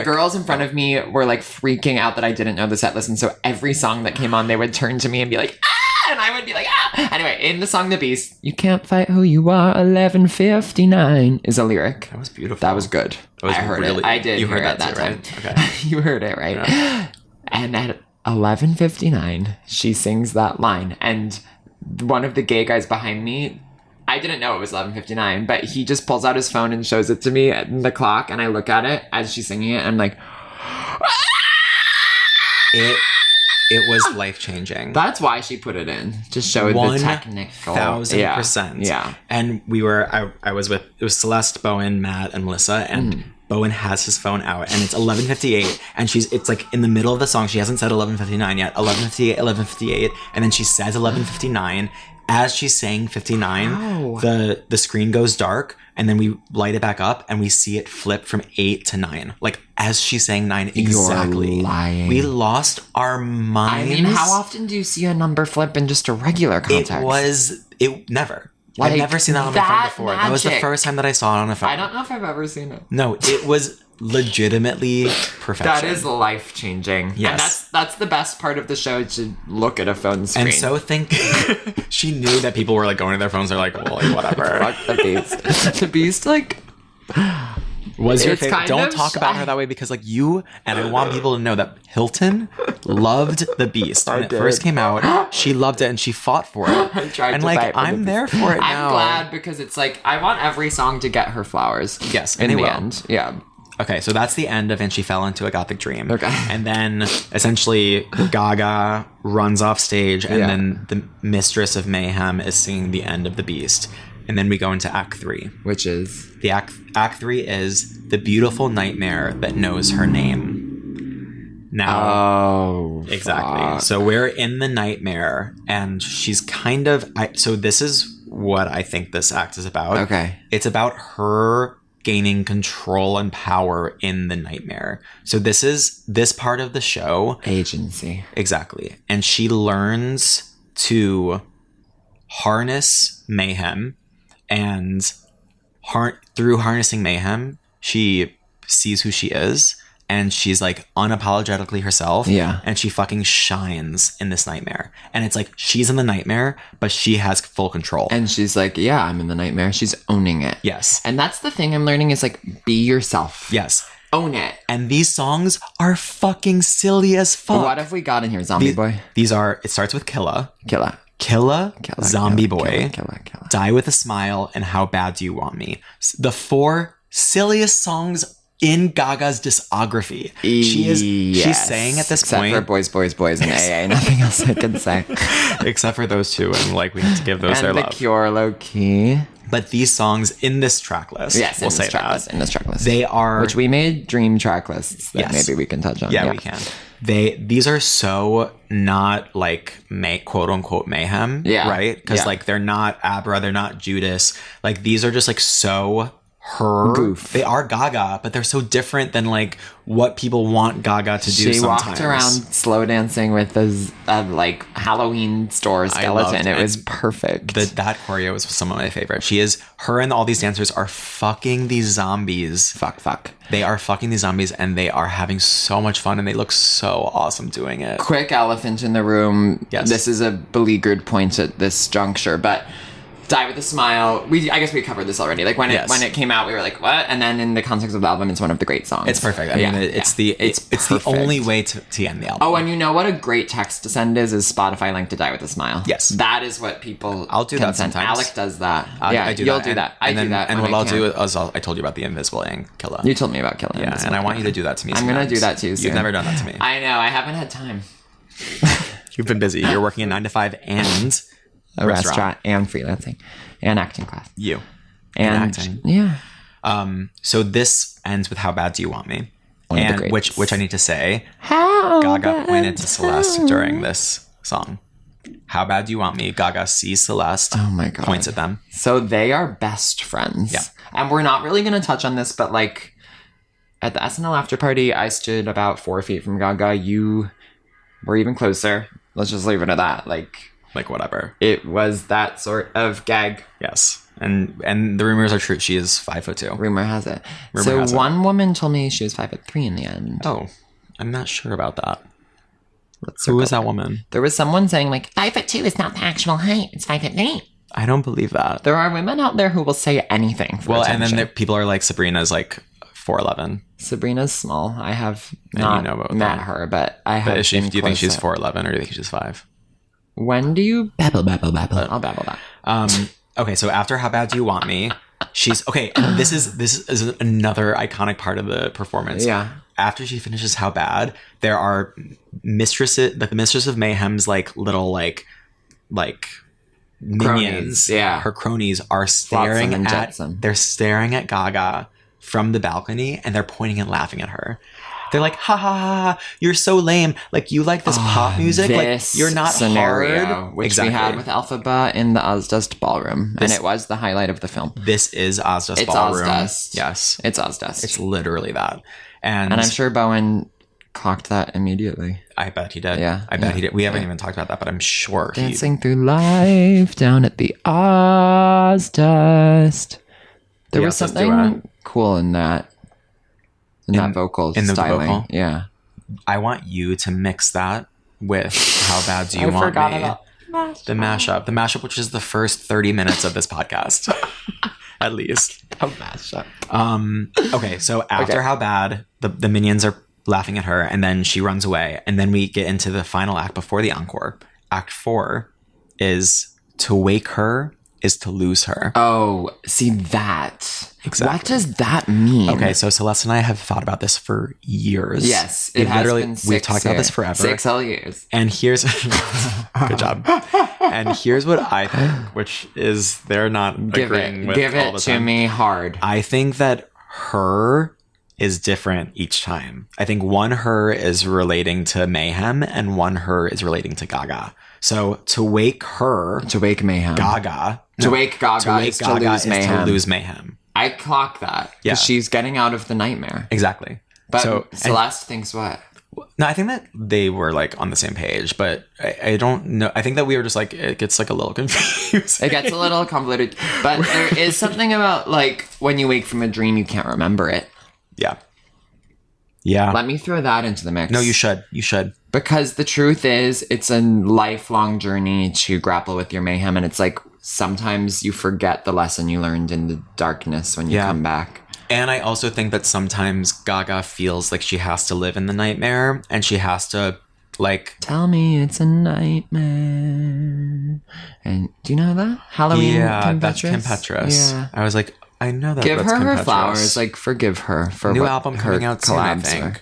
girls in front of me were like freaking out that I didn't know the set list, and so every song that came on, they would turn to me and be like, ah! And I would be like, ah! Anyway, in the song The Beast, you can't fight who you are, 11:59 is a lyric. That was beautiful. That was good. I heard it. I did hear it that time. Right? Okay. You heard it, right? Yeah. And at 11:59, she sings that line, and one of the gay guys behind me, I didn't know it was 11:59, but he just pulls out his phone and shows it to me at the clock, and I look at it as she's singing it, and I'm like, it was life-changing. That's why she put it in, to show the technical. 1,000%. Yeah. And I was with, it was Celeste, Bowen, Matt, and Melissa, and Bowen has his phone out, and it's 11:58, and it's like in the middle of the song. She hasn't said 11:59 yet. 11:58, 11:58, and then she says 11:59. As she's saying 59, the screen goes dark, and then we light it back up, and we see it flip from 8 to 9. Like, as she's saying 9 exactly. You're lying. We lost our minds. I mean, how often do you see a number flip in just a regular context? Never. Like, I've never seen that on my phone before. Magic. That was the first time that I saw it on a phone. I don't know if I've ever seen it. No, it was legitimately perfection. That is life-changing. Yes. And that's the best part of the show, to look at a phone screen. And so she knew that people were like going to their phones. They're like, well, like, whatever. Fuck the Beast. The Beast, like... Was your favorite? Don't talk about her that way, because like you, and I want people to know that Hilton loved The Beast when it first came out. She loved it and she fought for it. I tried and to like fight for I'm there for it now. I'm glad, because it's like I want every song to get her flowers. Yes, in the end. Yeah. Okay, so that's the end of And She Fell Into a Gothic Dream. Okay. And then essentially Gaga runs off stage, and then the mistress of Mayhem is singing the end of The Beast. And then we go into Act 3. Which is? The Act 3 is the beautiful nightmare that knows her name. Now, exactly. Fuck. So we're in the nightmare, and she's kind of... so this is what I think this act is about. Okay. It's about her gaining control and power in the nightmare. So this part of the show... Agency. Exactly. And she learns to harness Mayhem, and through harnessing Mayhem, she sees who she is, and she's like unapologetically herself. Yeah. And she fucking shines in this nightmare. And it's like she's in the nightmare, but she has full control. And she's like, yeah, I'm in the nightmare. She's owning it. Yes. And that's the thing I'm learning is like, be yourself. Yes. Own it. And these songs are fucking silly as fuck. What have we got in here, Zombie Boy? These are, it starts with Killa. Killa, Zombie Boy, Killa. Die with a Smile, and How Bad Do You Want Me? The 4 silliest songs in Gaga's discography. She's saying at this point, except for Boys, and AA. Nothing else I can say. Except for those two, and like we have to give those and their The love. Cure, low key. But these songs in this track list, Yes, we'll in this track list. They are, which we made dream track lists that maybe we can touch on. Yeah, we can. These are so not like quote unquote Mayhem, right? Because like they're not Abra, they're not Judas. Like these are just like so her. Goof. They are Gaga, but they're so different than like what people want Gaga to do. She sometimes. walked around slow dancing with those like Halloween store skeleton. It was perfect. That choreo was some of my favorite. Her and all these dancers are fucking these zombies. Fuck. They are fucking these zombies, and they are having so much fun, and they look so awesome doing it. Quick elephant in the room. Yes. This is a beleaguered point at this juncture, but Die with a Smile. I guess we covered this already. Like when it came out, we were like, what? And then in the context of the album, it's one of the great songs. It's perfect. I mean, it's the only way to end the album. Oh, and you know what a great text to send is Spotify link to Die with a Smile. Yes. That is what people I'll do can that send. sometimes. Alec does that. I do you'll that. do that. I do that. And when what I'll can. do is I told you about the Invisible and Killa. You told me about Killa. Yeah, and I want you to do that to me. I'm going to do that too soon. You've never done that to me. I know. I haven't had time. You've been busy. You're working a 9 to 5 and a restaurant and freelancing and acting class. You. And acting. Yeah. So this ends with How Bad Do You Want Me? One of the And greats. which I need to say, How Gaga pointed to bad- Celeste during this song. How Bad Do You Want Me? Gaga sees Celeste. Oh my God. Points at them. So they are best friends. Yeah. And we're not really going to touch on this, but like at the SNL after party, I stood about 4 feet from Gaga. You were even closer. Let's just leave it at that. Like Whatever. it was that sort of gag. Yes. And the rumors are true. She is 5'2". Rumor has it. Rumor has it. One woman told me she was 5'3" in the end. Oh, I'm not sure about that. Let's Who was circle that woman? There was someone saying like 5'2" is not the actual height. It's 5'3". I don't believe that. There are women out there who will say anything for And attention. then people are like, Sabrina's like 4'11". Sabrina's small. I have And not you know about met that. her, but I have. But do you think she's closer. 4'11", or do you think she's 5? When do you babble? I'll babble that. Okay, so after How Bad Do You Want Me, she's okay. This is another iconic part of the performance. Yeah. After she finishes How Bad, there are mistresses, like the mistress of Mayhem's like little like minions. Cronies, yeah. Her cronies are staring and at Jetsam. they're staring at Gaga from the balcony, and they're pointing and laughing at her. They're like, ha ha ha, you're so lame. Like, you like this pop music? Like, This you're not scenario, hard. which Exactly. we had with Alphaba in the Ozdust Ballroom, and it was the highlight of the film. This is Ozdust It's Ballroom. Ozdust. Yes. It's Ozdust. It's literally that. And I'm sure Bowen clocked that immediately. I bet he did. Yeah, I bet yeah, he did. We haven't even talked about that, but I'm sure he... Dancing through life down at the Ozdust. There was Ozdust something duet. cool in that. In that vocal in the styling. vocal? Yeah. I want you to mix that with How Bad Do You Want forgot Me? about The mashup, which is the first 30 minutes of this podcast. At least. a mashup. Okay, so after Okay. How Bad, the minions are laughing at her, and then she runs away, and then we get into the final act before the encore. Act 4 is to wake her is to lose her. Oh, see that. Exactly. What does that mean? Okay, so Celeste and I have thought about this for years. Yes, We've it has literally been we've talked about this forever. 6 whole years. And here's good job. And here's what I think, which is they're not Give agreeing it, with give all it the to time. me hard. I think that her is different each time. I think one her is relating to Mayhem, and one her is relating to Gaga. So to wake her, To wake Mayhem. Gaga, To wake Gaga is to lose Mayhem. to lose Mayhem. I clock that. Because Yeah. she's getting out of the nightmare. Exactly. But so Celeste thinks what? No, I think that they were like on the same page, but I don't know. I think that we were just like, it gets like a little confused. It gets a little convoluted, but there is something about like when you wake from a dream, you can't remember it. Yeah. Yeah. Let me throw that into the mix. No, you should. You should. Because the truth is, it's a lifelong journey to grapple with your mayhem. And it's like, sometimes you forget the lesson you learned in the darkness when you come back. And I also think that sometimes Gaga feels like she has to live in the nightmare and she has to like... Tell me it's a nightmare. And do you know that? Halloween Kim that's Petras? Kim Petras. Yeah. I was like, I know that. Give that's her Kim her Petras. flowers. Like, forgive her for new what album her coming out soon, I collabs think. are.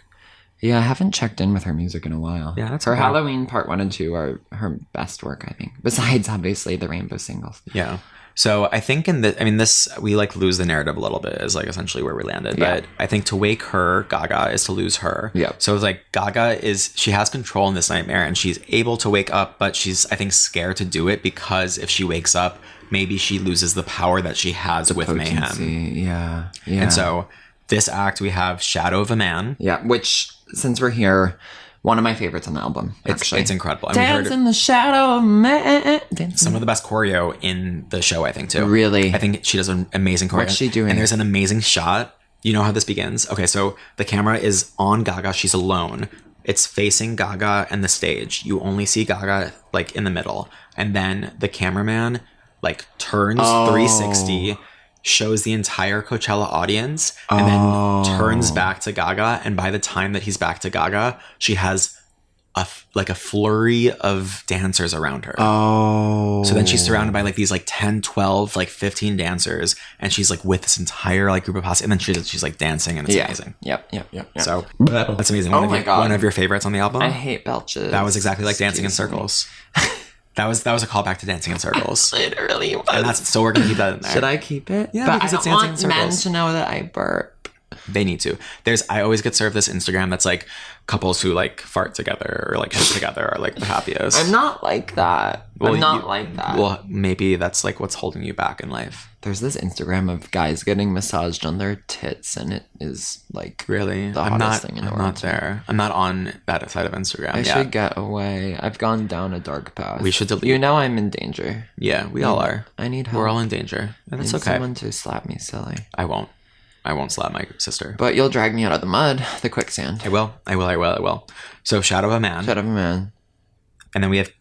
Yeah, I haven't checked in with her music in a while. Yeah, that's her cool. Halloween Part 1 and 2 are her best work, I think. Besides, obviously, the Rainbow singles. Yeah. So I think this, we like lose the narrative a little bit is like essentially where we landed. Yeah. But I think to wake her, Gaga, is to lose her. Yeah. So it's like Gaga she has control in this nightmare and she's able to wake up, but she's, I think, scared to do it because if she wakes up, maybe she loses the power that she has with Potency. Mayhem. Yeah. And so this act, we have Shadow of a Man. Yeah, which, since we're here, one of my favorites on the album, actually. It's incredible. Dance in the shadow of man. Some of the best choreo in the show, I think, too. Really? I think she does an amazing choreo. What's she doing? And there's an amazing shot. You know how this begins? Okay, so the camera is on Gaga. She's alone. It's facing Gaga and the stage. You only see Gaga, like, in the middle. And then the cameraman, like, turns 360, shows the entire Coachella audience, and then turns back to Gaga. And by the time that he's back to Gaga, she has a flurry of dancers around her. So then she's surrounded by like these like 10, 12, like 15 dancers, and she's like with this entire like group of posse, and then she's like dancing, and it's amazing. Yep. So that's amazing. my God. One of your favorites on the album? I hate belches. That was exactly like Dancing in Circles. That was a callback to Dancing in Circles. It really was. And so we're gonna keep that in there. Should I keep it? Yeah, but because I it's don't Dancing in want men Circles. to know that I burp. They need to. I always get served this Instagram that's like couples who like fart together or like shit together are like the happiest. I'm not like that. I'm not like that. Well, maybe that's like what's holding you back in life. There's this Instagram of guys getting massaged on their tits, and it is like Really? the hottest thing in the world. I'm not there. I'm not on that side of Instagram. I should get away. I've gone down a dark path. We should delete. You know I'm in danger. Yeah, we all are. I need help. We're all in danger. And I it's need okay. someone to slap me silly. I won't slap my sister. But you'll drag me out of the mud, the quicksand. I will. So Shadow of a Man. Shut up, man. And then we have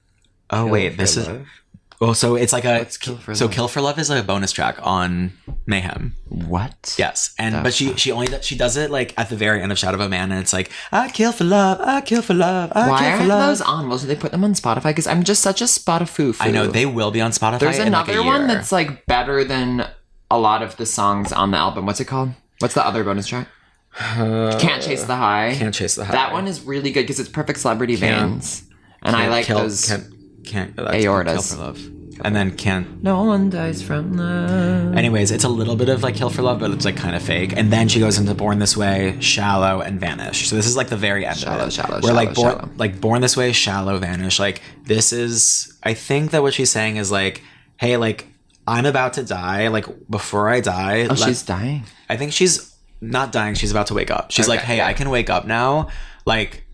this is well, so it's like What's Kill for Love? Kill for Love is a bonus track on Mayhem. What? Yes. But she does it like at the very end of Shadow of a Man, and it's like, I kill for love, I kill for love, I Why kill for aren't love. those on? Well, do they put them on Spotify? Because I'm just such a Spotify. I know they will be on Spotify. There's in like another a one year. that's like better than a lot of the songs on the album. What's it called? What's the other bonus track? Can't Chase the High. Can't Chase the High. That one is really good because it's perfect celebrity veins, and I like those. Can't that's aortas. Kill for Love. And then Can't. No one dies from love. Anyways, it's a little bit of like Kill for Love, but it's like kind of fake. And then she goes into Born This Way, Shallow, and Vanish. So this is like the very end of it. Shallow, We're like shallow. Born This Way, Shallow, Vanish. Like this is, I think that what she's saying is like, hey, like I'm about to die. Like before I die, She's dying. I think she's not dying. She's about to wake up. She's Okay, like, hey, yeah. I can wake up now. Like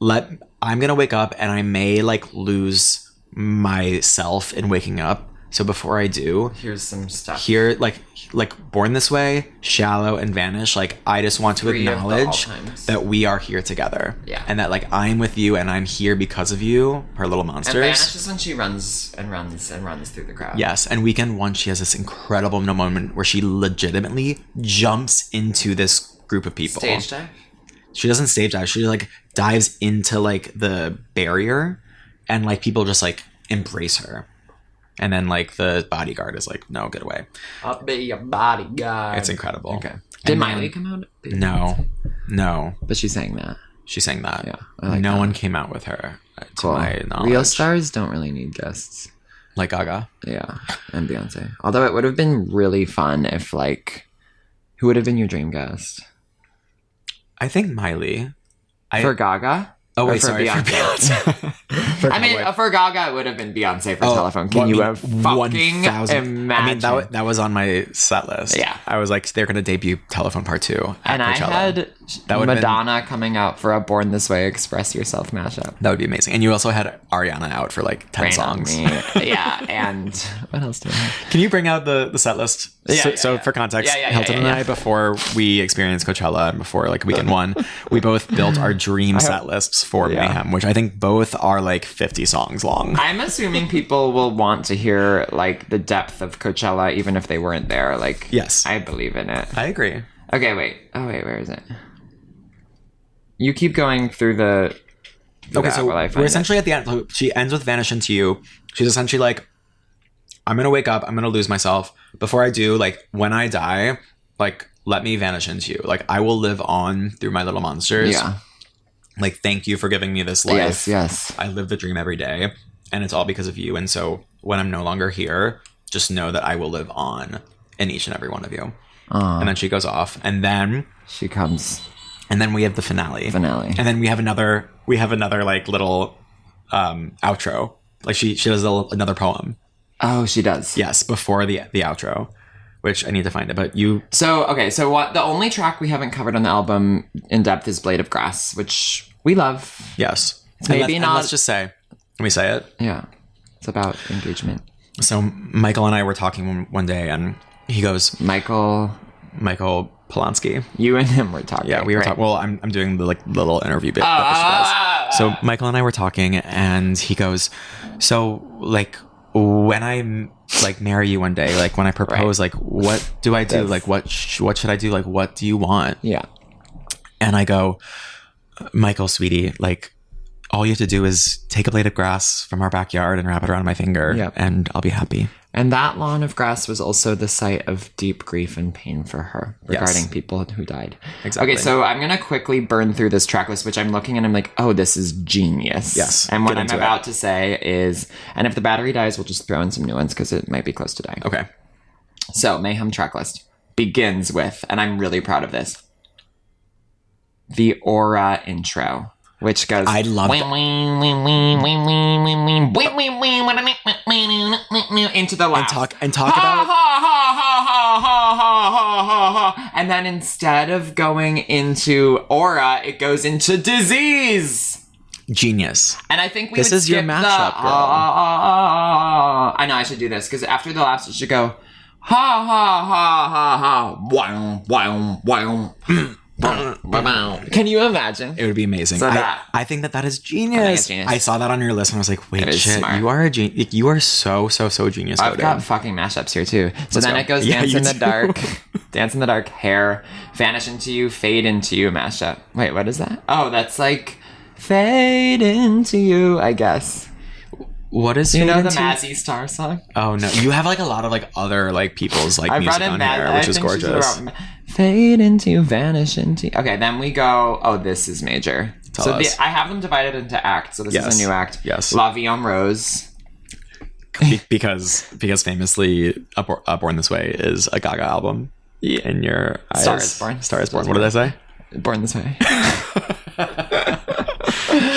I'm gonna wake up, and I may like lose myself in waking up. So before I do, Here's some stuff. here like Born This Way, Shallow, and Vanish, like I just want to 3 of the acknowledge all-times. that we are here together. Yeah. And that like I'm with you and I'm here because of you, her little And monsters. Vanish is when she runs and runs and runs through the crowd. Yes, and Weekend 1, she has this incredible moment where she legitimately jumps into this group of people. Stage dive. She doesn't stage dive. She like dives into like the barrier, and like people just like embrace her. And then like the bodyguard is like, no, get away. I'll be your bodyguard. It's incredible. Okay. Did And Miley then- come out? No. But she sang that. She sang that. Yeah, I like no that. one came out with her, to my knowledge. Real stars don't really need guests. Like Gaga. Yeah, and Beyonce. Although it would have been really fun if like, who would have been your dream guest? I think Miley. For Gaga? Oh, Or wait, for sorry. For Beyonce. I mean, for Gaga, it would have been Beyonce for Telephone. Can you have fucking 1,000. imagine? I mean, that was on my set list. Yeah. I was like, they're going to debut Telephone Part 2 at And I Coachella. had That would Madonna coming out for a Born This Way Express Yourself mashup. That would be amazing. And you also had Ariana out for like 10 Rain on songs. Me. Yeah, and what else do I have? Can you bring out the set list? So for context, Hilton and I, before we experienced Coachella and before like weekend one, we both built our dream set lists for Mayhem, which I think both are like 50 songs long. I'm assuming people will want to hear like the depth of Coachella even if they weren't there. Like, yes, I believe in it. I agree. Okay, wait. Oh, wait, where is it? You keep going through the... Okay, so we're essentially at the end. She ends with Vanish Into You. She's essentially like, I'm going to wake up. I'm going to lose myself. Before I do, like, when I die, like, let me vanish into you. Like, I will live on through my little monsters. Yeah. Like, thank you for giving me this life. Yes. I live the dream every day. And it's all because of you. And so when I'm no longer here, just know that I will live on in each and every one of you. And then she goes off. And then... She comes... And then we have the finale. And then we have another like little outro. Like she does another poem. Oh, she does. Yes, before the outro, which I need to find it. But you... So what the only track we haven't covered on the album in depth is Blade of Grass, which we love. Yes. Maybe not... And let's just say... Can we say it? Yeah. It's about engagement. So Michael and I were talking one day and he goes... Michael Polanski. You and him were talking. Yeah, we were talking. Well, I'm doing the like little interview bit. That so Michael and I were talking, and he goes, "So like when I like marry you one day, like when I propose, like what do I do? Like what should I do? Like what do you want?" Yeah. And I go, "Michael, sweetie, like all you have to do is take a blade of grass from our backyard and wrap it around my finger, and I'll be happy." And that lawn of grass was also the site of deep grief and pain for her regarding people who died. Exactly. Okay, so I'm going to quickly burn through this track list, which I'm looking and I'm like, oh, this is genius. Yes. And what I'm about to say is, and if the battery dies, we'll just throw in some new ones because it might be close to dying. Okay. So Mayhem track list begins with, and I'm really proud of this, the Aura intro. Which goes... I love into the laugh. And talk about... And then instead of going into aura, it goes into disease. Genius. And I think this is your mashup, girl. I know I should do this, because after the laughs, it should go... Ha ha ha ha ha. Wow, wow, wow. Can you imagine? It would be amazing. So I think that is genius. I saw that on your list and I was like, wait, shit, smart. you are a genius. You are so genius. I've got fucking mashups here too. So then it goes Dance in the Dark, Dance in the Dark, Hair, Vanish Into You, Fade Into You mashup. Wait, what is that? Oh, that's like Fade Into You, I guess. What is you know the Mazzy Star song? Oh no, you have like a lot of like other like people's like music on here, which is gorgeous. Fade into you, vanish into you. Okay, then we go. Oh, this is major. Tell us. I have them divided into acts. So this is a new act. Yes. La Vie en Rose. because famously, Born This Way is a Gaga album. In your eyes. Star is Born. What did I say? Born This Way.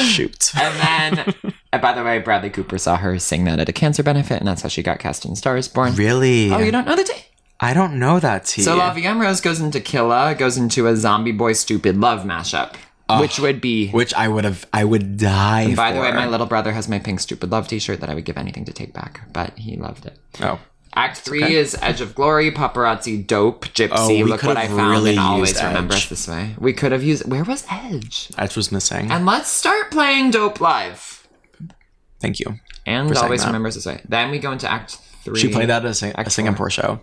Shoot. And then, by the way, Bradley Cooper saw her sing that at a cancer benefit, and that's how she got cast in Star is Born. Really? Oh, you don't know the tea? I don't know that tea. So La Vie en Rose goes into Killa, goes into a Zombie Boy Stupid Love mashup. Which would be... Which I would die and by for. the way, my little brother has my pink Stupid Love t-shirt that I would give anything to take back, but he loved it. Oh. Act 3 is Edge of Glory, Paparazzi, Dope, Gypsy, Look What I Found, really and Always Remember Edge. Us This Way. We could have used... Where was Edge? Edge was missing. And let's start playing Dope live. Thank you. And Always Remember Us This Way. Then we go into Act 3. She played that at a Singapore show.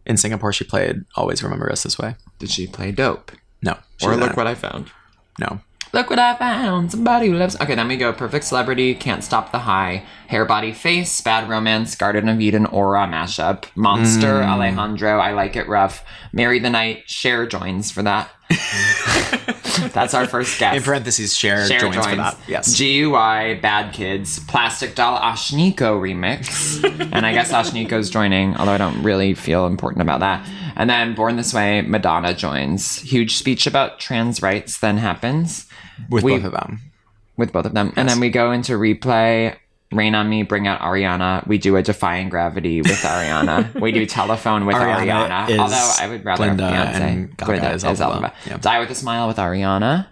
In Singapore, she played Always Remember Us This Way. Did she play Dope? No. Or Look What I Found? No. Look what I found. Somebody who loves... Okay, then we go Perfect Celebrity, Can't Stop the High, Hair, Body, Face, Bad Romance, Garden of Eden, Aura mashup, Monster, Alejandro, I Like It Rough, Marry the Night, Cher joins for that. That's our first guess. In parentheses, Cher joins for that. Yes. GUI, Bad Kids, Plastic Doll, Ashniko remix. And I guess Ashniko's joining, although I don't really feel important about that. And then Born This Way, Madonna joins. Huge speech about trans rights then happens. With both of them. With both of them. Yes. And then we go into Replay, Rain on Me, bring out Ariana. We do a Defying Gravity with Ariana. We do Telephone with Ariana. Although I would rather Glinda have Beyonce. and Gaga is Elphaba. Yeah. Die with a Smile with Ariana.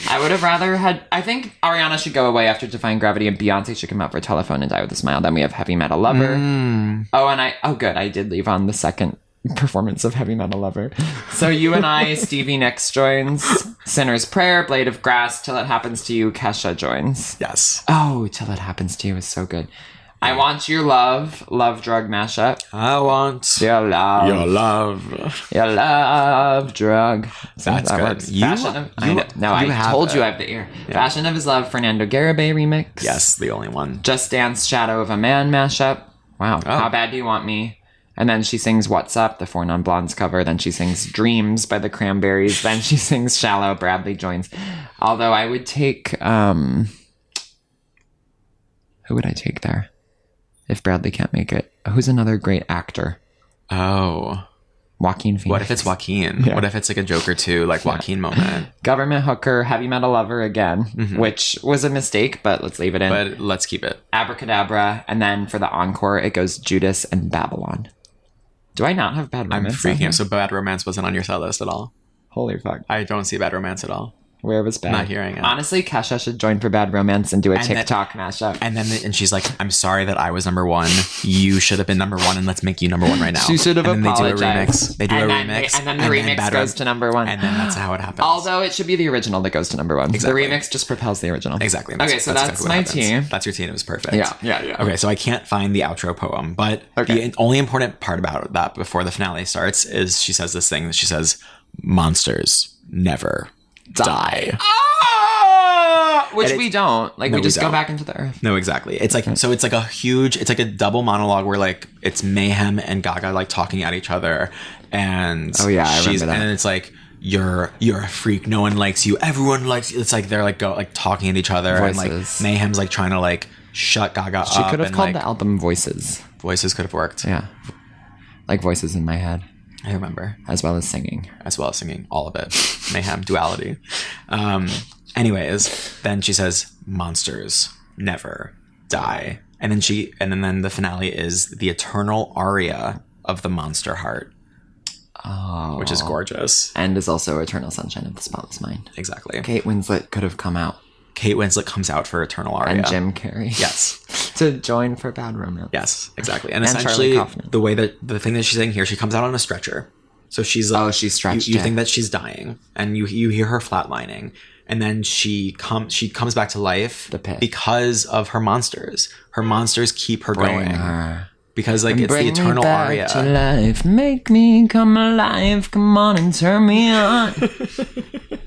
I would have rather had... I think Ariana should go away after Defying Gravity and Beyonce should come out for Telephone and Die with a Smile. Then we have Heavy Metal Lover. Good. I did leave on the second performance of Heavy Metal Lover. So you and I, Stevie Nicks joins. Sinner's Prayer, Blade of Grass, Till It Happens to You, Kesha joins. Yes. Oh, Till It Happens to You is so good. I Want Your Love, Love Drug mashup. I want your love. Your love. Your love drug. That's that good. Works. I told you I have the ear. Yeah. Fashion of His Love, Fernando Garibay remix. Yes, the only one. Just Dance, Shadow of a Man mashup. Wow. Oh. How Bad Do You Want Me? And then she sings What's Up, the Four Non Blondes cover. Then she sings Dreams by the Cranberries. Then she sings Shallow. Bradley joins. Although I would take... who would I take there? If Bradley can't make it. Who's another great actor? Oh. Joaquin Phoenix. What if it's Joaquin? Yeah. What if it's like a Joker 2, like Joaquin moment? Government Hooker, Heavy Metal Lover again, which was a mistake, but let's leave it in. But let's keep it. Abracadabra, and then for the encore, it goes Judas and Babylon. Do I not have Bad Romance? I'm freaking out. So Bad Romance wasn't on your set list at all? Holy fuck. I don't see Bad Romance at all. Where was Bad? Not hearing it. Honestly, Kesha should join for Bad Romance and do a TikTok mashup. And she's like, I'm sorry that I was number one. You should have been number one, and let's make you number one right now. She should have apologized. They do a remix. And then the remix goes to number one. And then that's how it happens. Although it should be the original that goes to number one. Exactly. The remix just propels the original. Exactly. Okay, so that's my team. That's your team. It was perfect. Yeah. Okay, so I can't find the outro poem, but the only important part about that before the finale starts is she says this thing. She says, monsters never die. Which we don't. Like, we just go back into the earth. No, exactly. It's like, so it's like a huge, it's like a double monologue where like, it's Mayhem and Gaga like talking at each other. And I remember that. And it's like, you're a freak. No one likes you. Everyone likes you. It's like, they're like talking at each other. Voices. And like, Mayhem's like trying to like shut Gaga up. She could have called the album Voices. Voices could have worked. Yeah. Like Voices in My Head. I remember. As well as singing. All of it. Mayhem, duality. Anyways, then she says, monsters never die. And then the finale is the eternal aria of the Monster Heart. Oh. Which is gorgeous. And is also Eternal Sunshine of the Spotless Mind. Exactly. Kate Winslet could have come out. Kate Winslet comes out for Eternal Aria. And Jim Carrey. Yes. To join for Bad Romance. Yes, exactly. And essentially, the thing that she's saying here, she comes out on a stretcher. So she's like... Oh, she's stretched. You think that she's dying. And you hear her flatlining. And then she comes back to life because of her monsters. Her monsters keep her going. Because like it's the eternal aria. To life. Make me come alive. Come on and turn me on.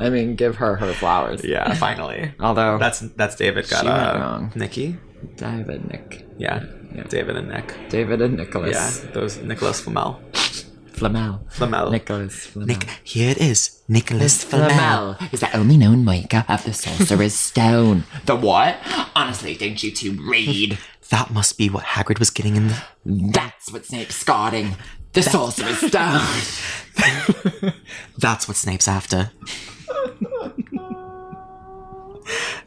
I mean, give her flowers. Yeah, finally. Although that's David got wrong. Nikki. Nick. Yeah, David and Nick. David and Nicholas. Yeah, those Nicholas Flamel. Nicholas Flamel. Here it is. Nicholas Flamel is the only known maker of the Sorcerer's Stone. The what? Honestly, don't you two read? That must be what Hagrid was getting in the... That's what Snape's guarding. The Sorcerer's Stone. That's what Snape's after.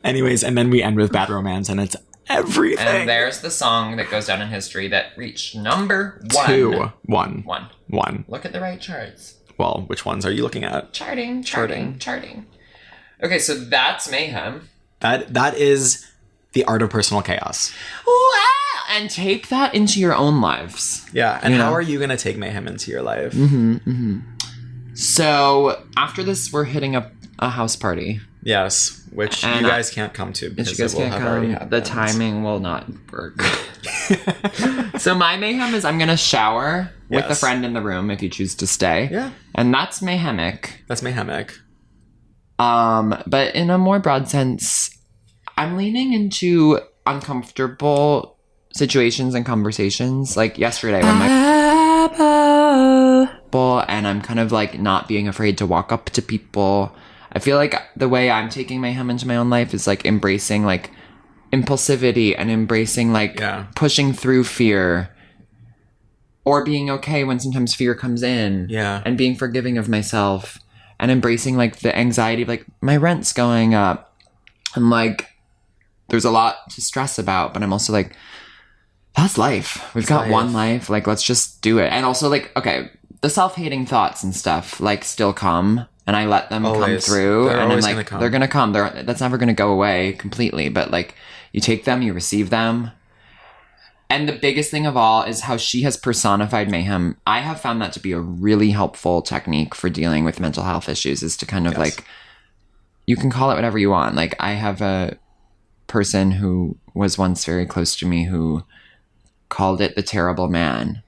Anyways, and then we end with Bad Romance, and it's everything. And there's the song that goes down in history that reached number one. One. Look at the right charts. Well, which ones are you looking at? Charting. Okay, so that's Mayhem. That is the art of personal chaos. Wow! And take that into your own lives. Yeah, and how are you going to take Mayhem into your life? So, after this, we're hitting a house party. Yes, which you guys can't come to because it will have already happened. The timing will not work. So my Mayhem is I'm going to shower with a friend in the room if you choose to stay. Yeah. And that's Mayhemic. That's Mayhemic. But in a more broad sense, I'm leaning into uncomfortable situations and conversations. Like yesterday when and I'm kind of like not being afraid to walk up to people. I feel like the way I'm taking Mayhem into my own life is like embracing like impulsivity and embracing like pushing through fear or being okay when sometimes fear comes in and being forgiving of myself and embracing like the anxiety of like my rent's going up and like there's a lot to stress about, but I'm also like, that's life. We've got one life. Like, let's just do it. And also, like, okay, the self-hating thoughts and stuff, like, still come, and I let them come through. And I'm like, they're going to come. That's never going to go away completely. But, like, you take them, you receive them. And the biggest thing of all is how she has personified Mayhem. I have found that to be a really helpful technique for dealing with mental health issues, is to kind of like, you can call it whatever you want. Like, I have a person who was once very close to me who called it the terrible man.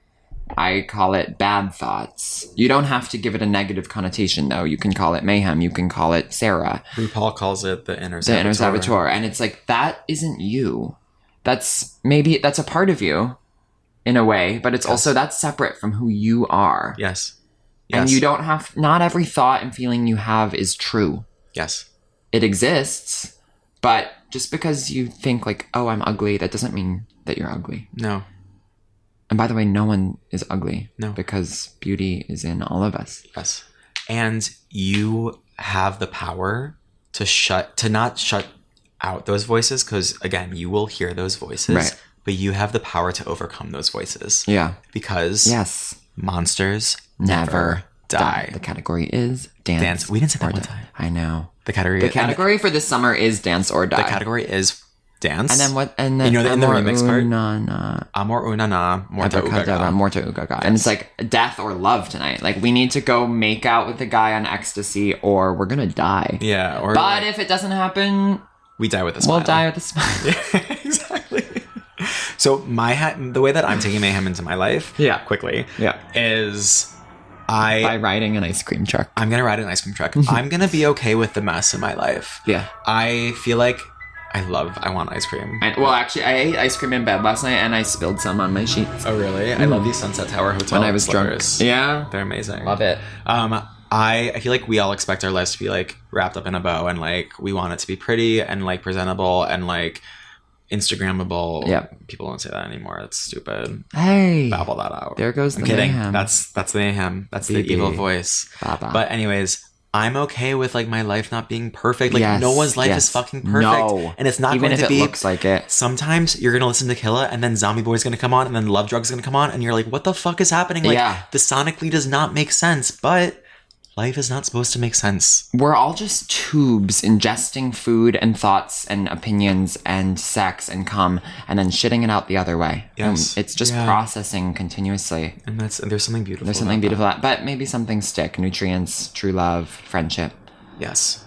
I call it bad thoughts. You don't have to give it a negative connotation, though. You can call it Mayhem. You can call it Sarah. RuPaul calls it the inner saboteur. The inner saboteur. And it's like, that isn't you. That's a part of you in a way, but it's also, that's separate from who you are. Yes. And you don't have, not every thought and feeling you have is true. Yes. It exists, but just because you think like, oh, I'm ugly, that doesn't mean that you're ugly. No. And by the way, no one is ugly. No. Because beauty is in all of us. Yes. And you have the power to not shut out those voices, because again, you will hear those voices, right, but you have the power to overcome those voices. Yeah. Because monsters never die. The category is dance. We didn't say that one time. I know. The category for this summer is dance or die. The category is dance. And then what? And then you know, in the remix part, Amor una na, morta ugaga. Morta ugaga. And it's like death or love tonight. Like, we need to go make out with the guy on ecstasy, or we're gonna die. Yeah. Or but if it doesn't happen, we die with a smile. We'll die with a smile. Yeah, exactly. So the way that I'm taking Mayhem into my life, quickly, is by riding an ice cream truck. I'm gonna ride an ice cream truck. I'm gonna be okay with the mess in my life. Yeah. I feel like I want ice cream. Actually, I ate ice cream in bed last night, and I spilled some on my sheets. Oh, really? I love these Sunset Tower Hotel when I was slippers. Drunk. Yeah. They're amazing. Love it. I feel like we all expect our lives to be like wrapped up in a bow, and like we want it to be pretty and like presentable and like Instagrammable. Yeah. People don't say that anymore. It's stupid. Hey. Babble that out. There goes the kidding. Mayhem. That's the Mayhem. That's the evil voice. Baba. But anyways, I'm okay with like my life not being perfect. Like no one's life is fucking perfect. No. And it's not even going if to be. It looks like it. Sometimes you're going to listen to Killa, and then Zombie Boy's going to come on, and then Love Drug's going to come on, and you're like, what the fuck is happening? Like, this sonically does not make sense, but life is not supposed to make sense. We're all just tubes ingesting food and thoughts and opinions and sex and cum, and then shitting it out the other way. Yes. And it's just processing continuously. And there's something beautiful. There's something beautiful about, but maybe something stick. Nutrients, true love, friendship. Yes.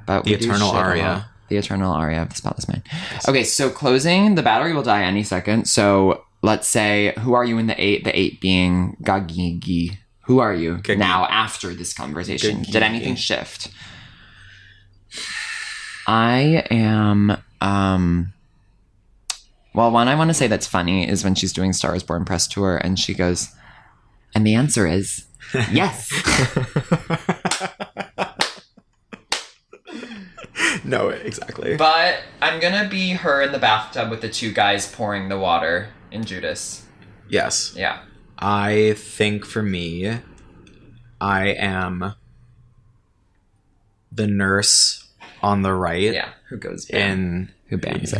But the eternal aria. The eternal aria of the Spotless Mind. Yes. Okay, so closing, the battery will die any second. So let's say, who are you in the 8? The 8 being Gagigi. Who are you now after this conversation? Did anything shift? I am, well, one I want to say that's funny is when she's doing Star is Born press tour and she goes, and the answer is yes. No, exactly. But I'm going to be her in the bathtub with the 2 guys pouring the water in Judas. Yes. Yeah. I think for me, I am the nurse on the right. Yeah, who goes bam. Who bams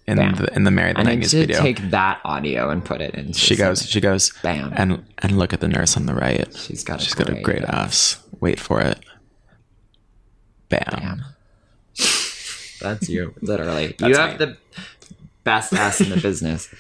in the Marry the Night video. I need to take that audio and put it into. She goes bam, and look at the nurse on the right. She's got a great ass. Wait for it. Bam. That's you, literally. That's you have the best ass in the business.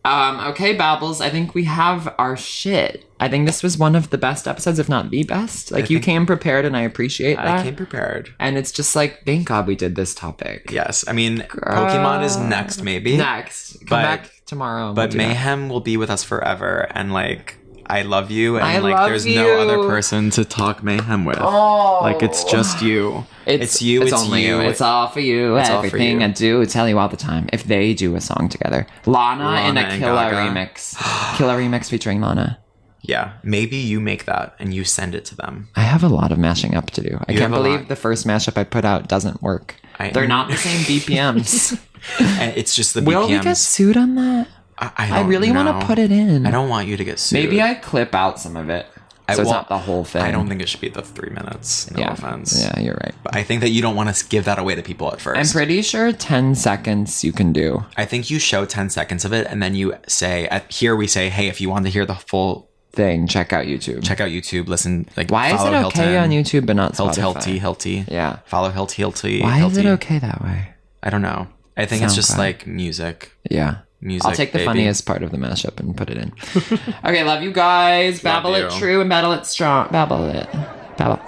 Okay, Babbles, I think we have our shit. I think this was one of the best episodes, if not the best. Like, you came prepared, and I appreciate that. I came prepared. And it's just like, thank God we did this topic. Yes, I mean, Pokemon is next, maybe. Next. Come back tomorrow. But Mayhem will be with us forever, and, like, I love you, and, there's no other person to talk Mayhem with. Oh. Like, it's just you. It's you, it's only you. It's all for you. It's everything I do, tell you all the time. If they do a song together. Lana in a Killa remix. Killa remix featuring Lana. Yeah, maybe you make that and you send it to them. I have a lot of mashing up to do. I can't believe the first mashup I put out doesn't work. They're not the same BPMs. It's just the BPMs. Will we get sued on that? I really want to put it in. I don't want you to get sued. Maybe I clip out some of it. So it's not the whole thing. I don't think it should be the 3 minutes. No offense. Yeah, you're right. But I think that you don't want to give that away to people at first. I'm pretty sure 10 seconds you can do. I think you show 10 seconds of it, and then you say, here we say, hey, if you want to hear the full thing, check out YouTube. Listen, like, Why is it okay on YouTube but not Spotify? Hilty. Yeah. Follow Hilty. Why is it okay that way? I don't know. I think it's just like music. Yeah. Music, I'll take the baby. funniest part of the mashup and put it in. Okay, love you guys. Babble it true and battle it strong. Babble it. Babble.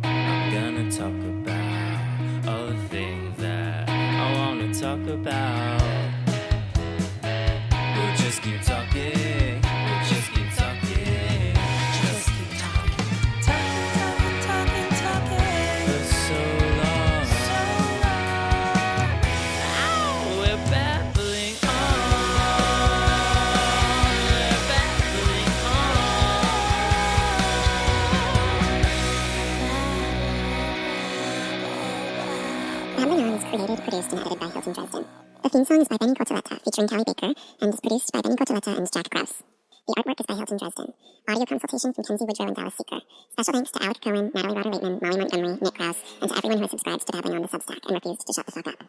I'm gonna talk about all the things that I wanna talk about. We'll just keep talking. We'll just keep talking. Just keep talking. Talking. For so long. Ow, we're babbling on. We're babbling Babbling On is created, produced, and edited by Hilton Dresden. The theme song is by Benny Cortoletta, featuring Callie Baker, and is produced by Benny Cortoletta and Jack Krause. The artwork is by Hilton Dresden. Audio consultation from Kenzie Woodrow and Dallas Seeker. Special thanks to Alec Cohen, Natalie Rotter-Waitman, Molly Montgomery, Nick Krause, and to everyone who has subscribed to Babbling On the Substack and refused to shut the fuck up.